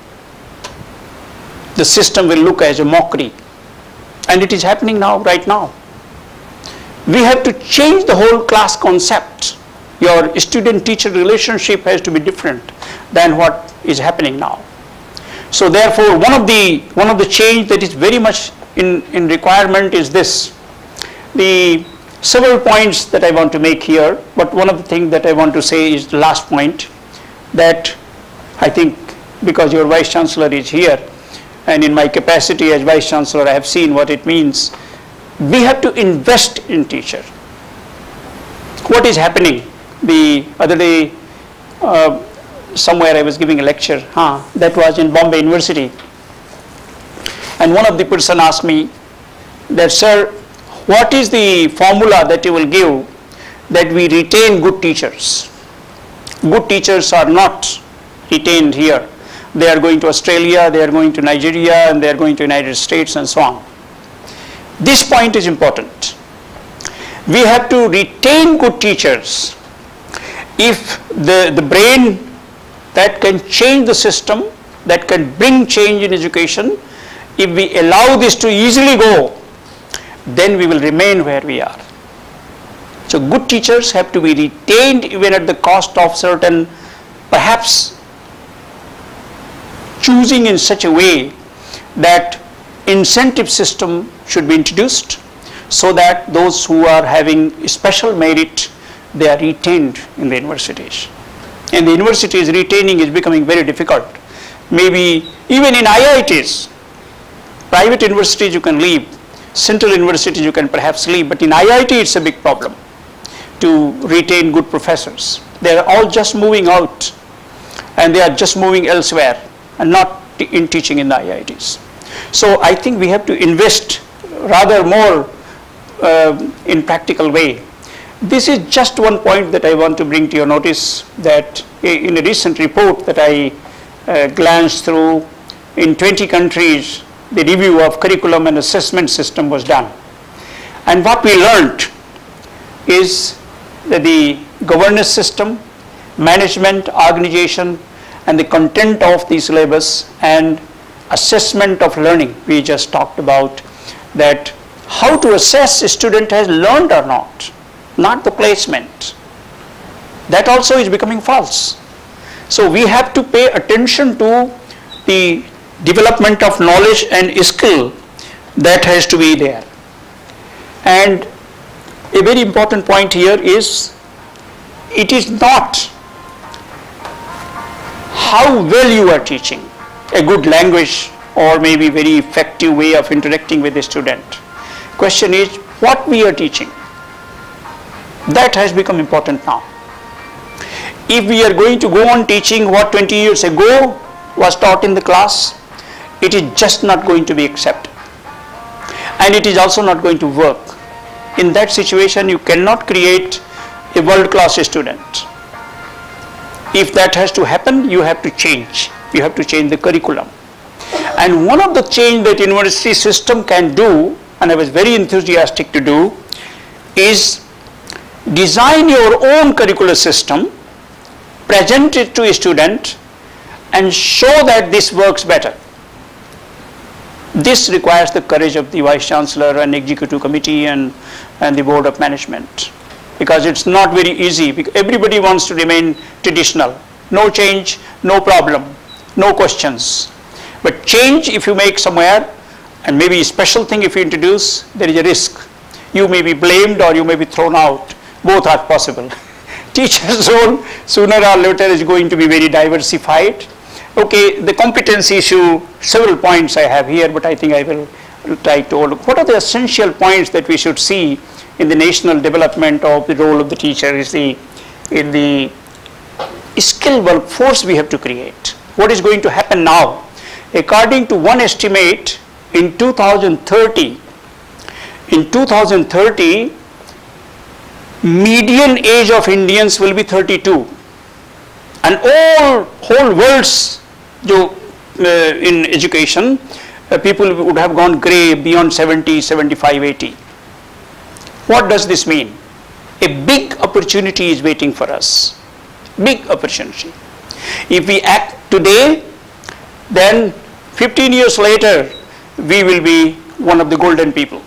The system will look as a mockery. And it is happening now, right now. We have to change the whole class concept. Your student-teacher relationship has to be different than what is happening now. So therefore, one of the change that is very much in requirement is this. The several points that I want to make here, but one of the things that I want to say is the last point, that I think because your Vice Chancellor is here, and in my capacity as Vice Chancellor I have seen what it means. We have to invest in teacher. What is happening? The other day, somewhere I was giving a lecture, that was in Bombay University, and one of the person asked me that, sir, what is the formula that you will give that we retain good teachers? Good teachers are not retained here. They are going to Australia, they are going to Nigeria, and they are going to United States, and so on. This point is important. We have to retain good teachers. If the brain that can change the system, that can bring change in education, if we allow this to easily go, then we will remain where we are. So good teachers have to be retained even at the cost of certain, perhaps choosing in such a way that incentive system should be introduced so that those who are having special merit, they are retained in the universities. And the universities retaining is becoming very difficult. Maybe even in IITs, private universities you can leave, central universities you can perhaps leave, but in IIT it's a big problem to retain good professors. They are all just moving out, and they are just moving elsewhere and not in teaching in the IITs. So I think we have to invest rather more in practical way. This is just one point that I want to bring to your notice, that in a recent report that I glanced through, in 20 countries the review of curriculum and assessment system was done. And what we learned is that the governance system, management, organization, and the content of the syllabus and assessment of learning, we just talked about that, how to assess a student has learned or not the placement. That also is becoming false. So we have to pay attention to the development of knowledge and skill that has to be there. And a very important point here is, it is not how well you are teaching, a good language or maybe very effective way of interacting with the student. Question is what we are teaching. That has become important now. If we are going to go on teaching what 20 years ago was taught in the class, it is just not going to be accepted. And it is also not going to work. In that situation, you cannot create a world-class student. If that has to happen, you have to change. You have to change the curriculum. And one of the change that university system can do, and I was very enthusiastic to do, is design your own curricular system, present it to a student, and show that this works better. This requires the courage of the Vice Chancellor and Executive Committee and the Board of Management, because it's not very easy. Because everybody wants to remain traditional. No change, no problem, no questions. But change, if you make somewhere, and maybe a special thing if you introduce, there is a risk. You may be blamed or you may be thrown out. Both are possible. Teacher's role sooner or later is going to be very diversified. Okay, the competency issue, several points I have here, but I think I will try to look. What are the essential points that we should see in the national development of the role of the teacher is in the skill workforce we have to create. What is going to happen now? According to one estimate, in 2030, median age of Indians will be 32. And whole world's in education, people would have gone grey beyond 70, 75, 80. What does this mean? A big opportunity is waiting for us. Big opportunity. If we act today, then 15 years later, we will be one of the golden people.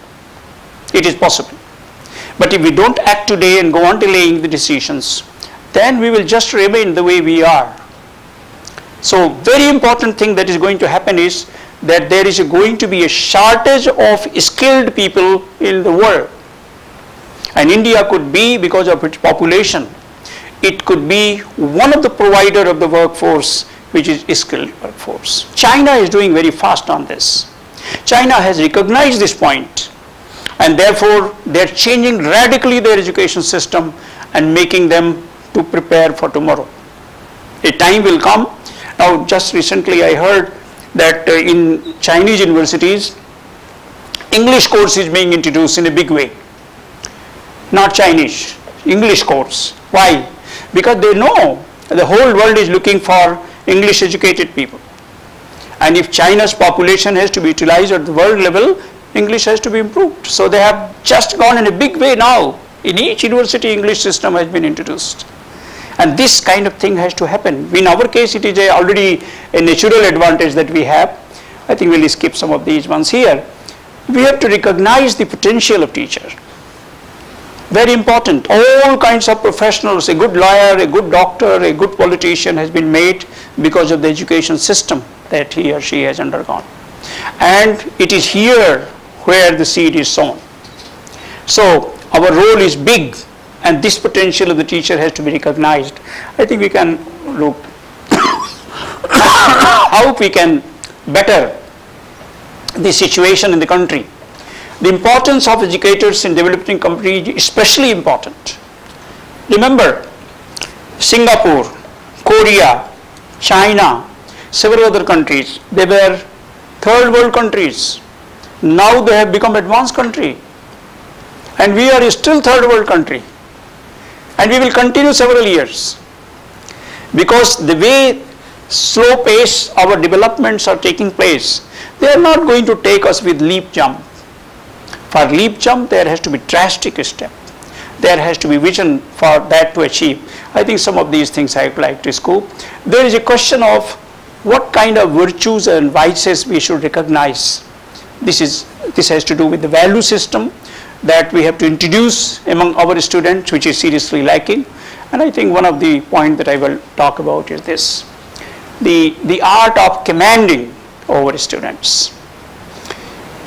It is possible. But if we don't act today and go on delaying the decisions, then we will just remain the way we are. So very important thing that is going to happen is that there is going to be a shortage of skilled people in the world. And India could be, because of its population, it could be one of the provider of the workforce which is skilled workforce. China is doing very fast on this. China has recognized this point, and therefore they are changing radically their education system and making them to prepare for tomorrow. A time will come. Now just recently I heard that in Chinese universities, English course is being introduced in a big way. Not Chinese, English course. Why? Because they know the whole world is looking for English educated people. And if China's population has to be utilized at the world level, English has to be improved. So they have just gone in a big way now. In each university, English system has been introduced. And this kind of thing has to happen. In our case, it is already a natural advantage that we have. I think we'll skip some of these ones here. We have to recognize the potential of teacher. Very important. All kinds of professionals, a good lawyer, a good doctor, a good politician has been made because of the education system that he or she has undergone. And it is here where the seed is sown. So our role is big, and this potential of the teacher has to be recognized. I think we can look how we can better the situation in the country. The importance of educators in developing countries is especially important. Remember, Singapore, Korea, China, several other countries, they were third world countries. Now they have become advanced country. And we are still third world country. And we will continue several years. Because the way slow pace our developments are taking place, they are not going to take us with leap jump. For leap jump, there has to be drastic step. There has to be vision for that to achieve. I think some of these things I would like to scope. There is a question of what kind of virtues and vices we should recognize. This has to do with the value system that we have to introduce among our students, which is seriously lacking. And I think one of the points that I will talk about is this. The art of commanding over students.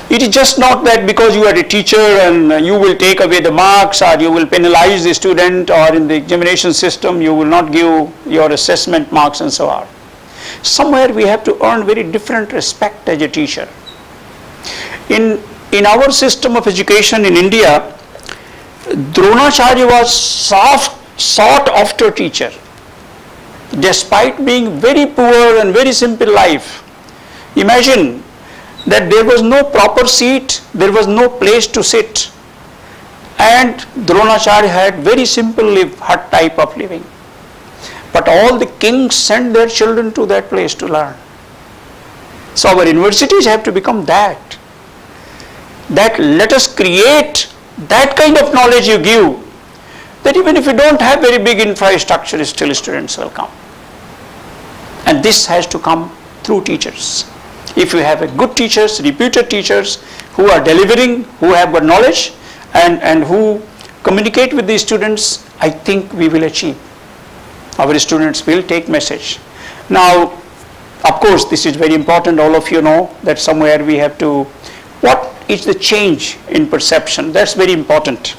It is just not that because you are a teacher and you will take away the marks or you will penalize the student, or in the examination system you will not give your assessment marks and so on. Somewhere we have to earn very different respect as a teacher. In our system of education in India, Dronacharya was sought after teacher. Despite being very poor and very simple life, imagine that there was no proper seat, there was no place to sit, and Dronacharya had very simple hut type of living. But all the kings sent their children to that place to learn. So our universities have to become that let us create that kind of knowledge you give, that even if you don't have very big infrastructure, still students will come. And this has to come through teachers. If you have a good teachers, reputed teachers who are delivering, who have good knowledge and who communicate with the students, I think we will achieve. Our students will take message. Now, of course, this is very important. All of you know that somewhere we have to, what is the change in perception? That's very important.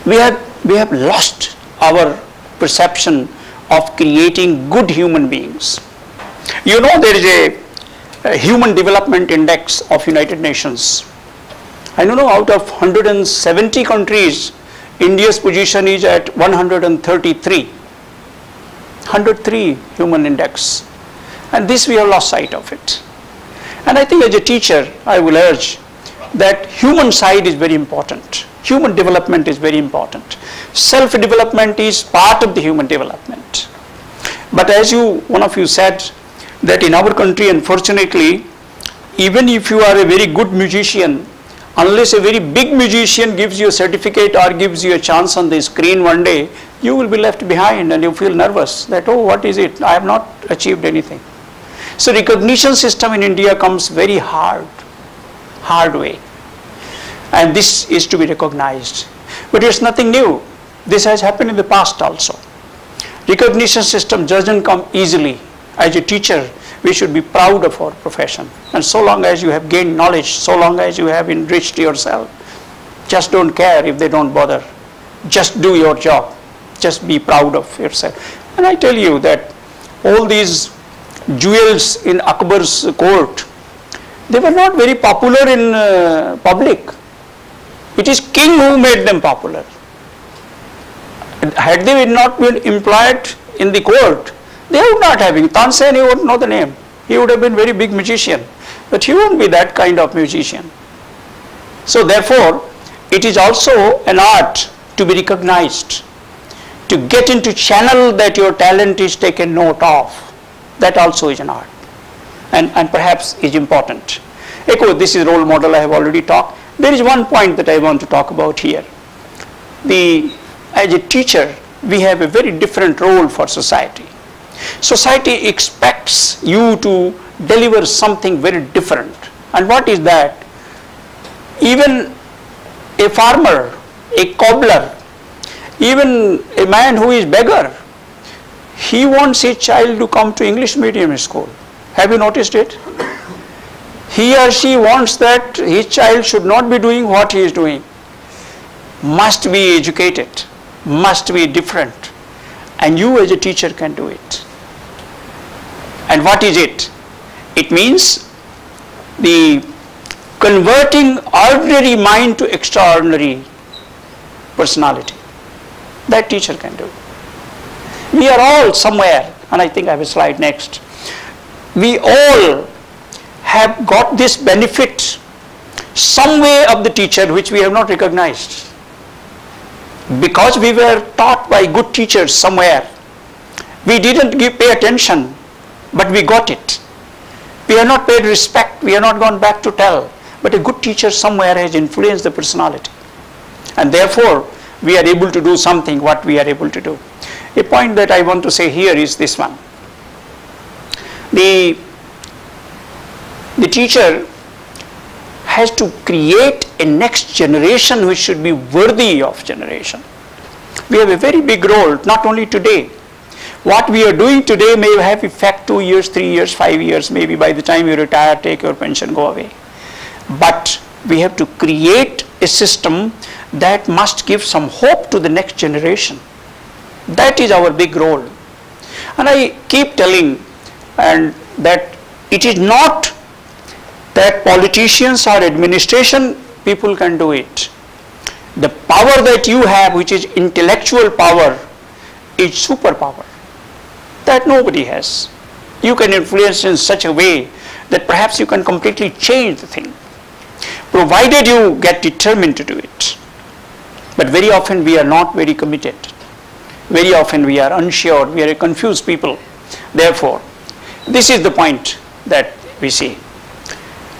We have lost our perception of creating good human beings. You know, there is a Human Development Index of United Nations. I don't know, out of 170 countries, India's position is at 133. 103 human index. And this we have lost sight of it. And I think as a teacher, I will urge that human side is very important. Human development is very important. Self-development is part of the human development. But as one of you said, that in our country, unfortunately, even if you are a very good musician, unless a very big musician gives you a certificate or gives you a chance on the screen one day, you will be left behind and you feel nervous that, oh, what is it? I have not achieved anything. So recognition system in India comes very hard way. And this is to be recognized. But it's nothing new. This has happened in the past also. Recognition system doesn't come easily. As a teacher, we should be proud of our profession. And so long as you have gained knowledge, so long as you have enriched yourself, just don't care if they don't bother. Just do your job. Just be proud of yourself. And I tell you that all these jewels in Akbar's court, they were not very popular in public. It is king who made them popular. Had they not been employed in the court, they would not have been. Tansen, you would know the name. He would have been very big musician. But he won't be that kind of musician. So therefore, it is also an art to be recognized, to get into channel that your talent is taken note of. That also is an art, and perhaps is important. Echo, this is role model I have already talked. There is one point that I want to talk about here. As a teacher, we have a very different role for society. Society expects you to deliver something very different. And what is that? Even a farmer, a cobbler, even a man who is beggar, he wants his child to come to English medium school. Have you noticed it? He or she wants that his child should not be doing what he is doing. Must be educated, must be different. And you as a teacher can do it. And what is it? It means the converting ordinary mind to extraordinary personality. That teacher can do. We are all somewhere, and I think I have a slide next. We all have got this benefit some way of the teacher which we have not recognized. Because we were taught by good teachers somewhere, we didn't pay attention, but we got it. We have not paid respect, we have not gone back to tell, but a good teacher somewhere has influenced the personality. And therefore, we are able to do something what we are able to do. A point that I want to say here is this one. The teacher has to create a next generation which should be worthy of generation. We have a very big role, not only today. What we are doing today may have effect 2 years, 3 years, 5 years, maybe by the time you retire, take your pension, go away. but we have to create a system that must give some hope to the next generation. That is our big role. And I keep telling and that it is not that politicians or administration people can do it. The power that you have, which is intellectual power, is superpower that nobody has. You can influence in such a way that perhaps you can completely change the thing, provided you get determined to do it. But very often we are not very committed. Very often we are unsure, we are a confused people. Therefore, this is the point that we see,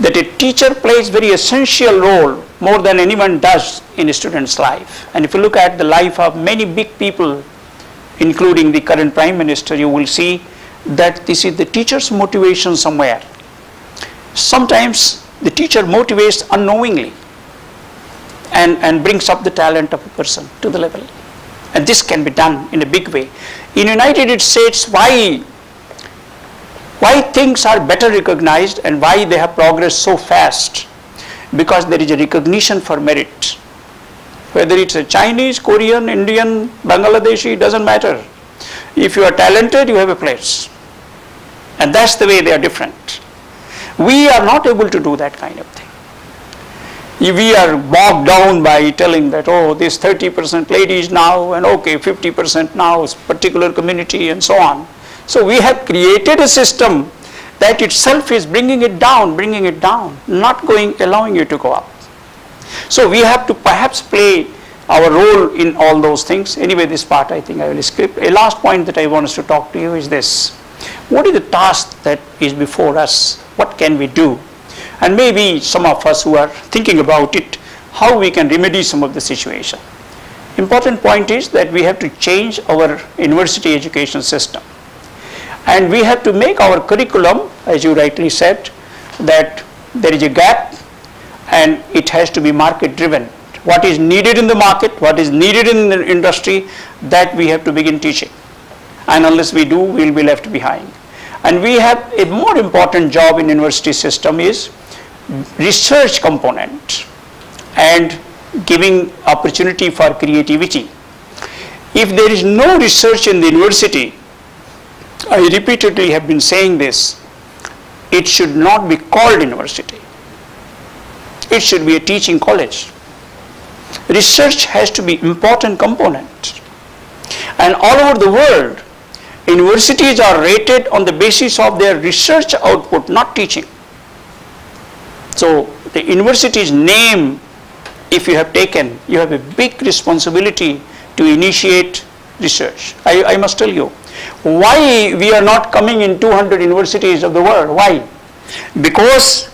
that a teacher plays very essential role more than anyone does in a student's life. And if you look at the life of many big people, including the current Prime Minister, you will see that this is the teacher's motivation somewhere. Sometimes the teacher motivates unknowingly and brings up the talent of a person to the level. And this can be done in a big way. In United States, why things are better recognized and why they have progressed so fast? Because there is a recognition for merit. Whether it's a Chinese, Korean, Indian, Bangladeshi, doesn't matter. If you are talented, you have a place. And that's the way they are different. We are not able to do that kind of thing. We are bogged down by telling that, oh, this 30% ladies now, and okay, 50% now, particular community, and so on. So we have created a system that itself is bringing it down, not allowing you to go up. So we have to perhaps play our role in all those things. Anyway, this part I think I will skip. A last point that I want us to talk to you is this. What is the task that is before us? What can we do? And maybe some of us who are thinking about it, how we can remedy some of the situation. Important point is that we have to change our university education system. And we have to make our curriculum, as you rightly said, that there is a gap and it has to be market driven. What is needed in the market, what is needed in the industry, that we have to begin teaching. And unless we do, we will be left behind. And we have a more important job in university system is research component and giving opportunity for creativity. If there is no research in the university, I repeatedly have been saying this, it should not be called university. It should be a teaching college. Research has to be important component. And all over the world, universities are rated on the basis of their research output, not teaching. So the university's name, if you have taken, you have a big responsibility to initiate research. I must tell you, why we are not coming in 200 universities of the world? Why? Because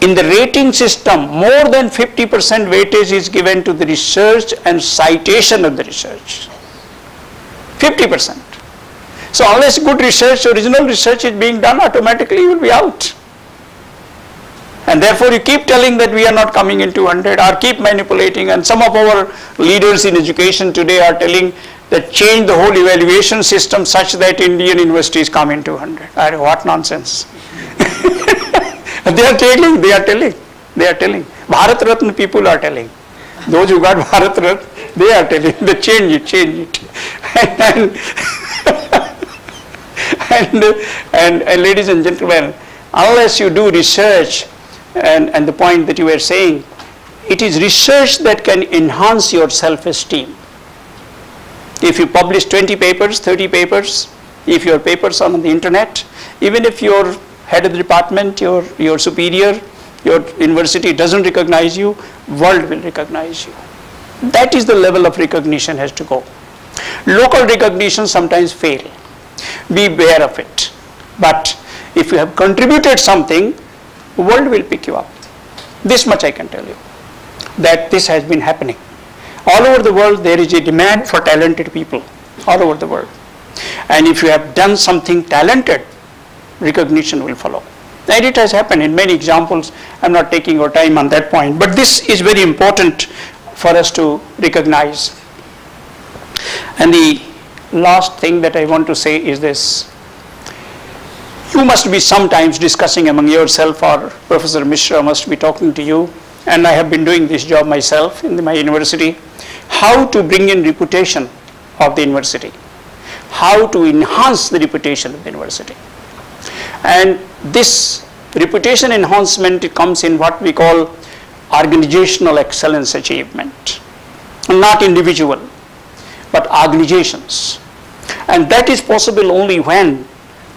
in the rating system, more than 50% weightage is given to the research and citation of the research. 50%. So unless good research, original research is being done, automatically you will be out. And therefore you keep telling that we are not coming in 200 or keep manipulating, and some of our leaders in education today are telling that change the whole evaluation system such that Indian universities come in 200. What nonsense. They are telling. Bharat Ratna people are telling. Those who got Bharat Ratna, they are telling, they change it. And ladies and gentlemen, unless you do research, and the point that you were saying, it is research that can enhance your self-esteem. If you publish 20 papers, 30 papers, if your papers are on the internet, even if your head of the department, your superior, your university doesn't recognize you, world will recognize you. That is the level of recognition has to go. Local recognition sometimes fail. Be aware of it. But if you have contributed something, the world will pick you up. This much I can tell you, that this has been happening. All over the world there is a demand for talented people, all over the world. And if you have done something talented, recognition will follow. And it has happened in many examples. I am not taking your time on that point, but this is very important for us to recognize. And the last thing that I want to say is this. You must be sometimes discussing among yourself, or Professor Mishra must be talking to you, and I have been doing this job myself in my university, how to bring in reputation of the university, how to enhance the reputation of the university. And this reputation enhancement, it comes in what we call organizational excellence achievement, not individual, but organizations. And that is possible only when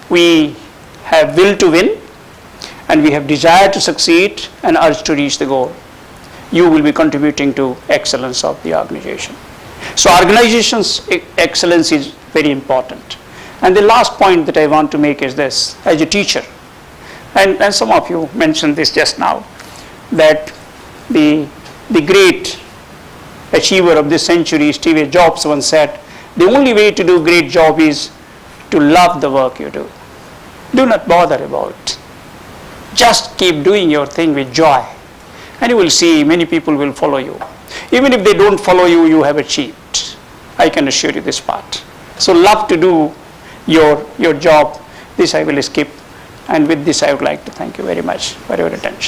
we have will to win, and we have desire to succeed and urge to reach the goal. You will be contributing to excellence of the organization. So organization's excellence is very important. And the last point that I want to make is this: as a teacher, and some of you mentioned this just now, that the great achiever of this century, Steve Jobs, once said, the only way to do a great job is to love the work you do. Do not bother about it. Just keep doing your thing with joy, and you will see many people will follow you. Even if they don't follow you, you have achieved. I can assure you this part. So love to do your job. This I will skip, and with this I would like to thank you very much for your attention.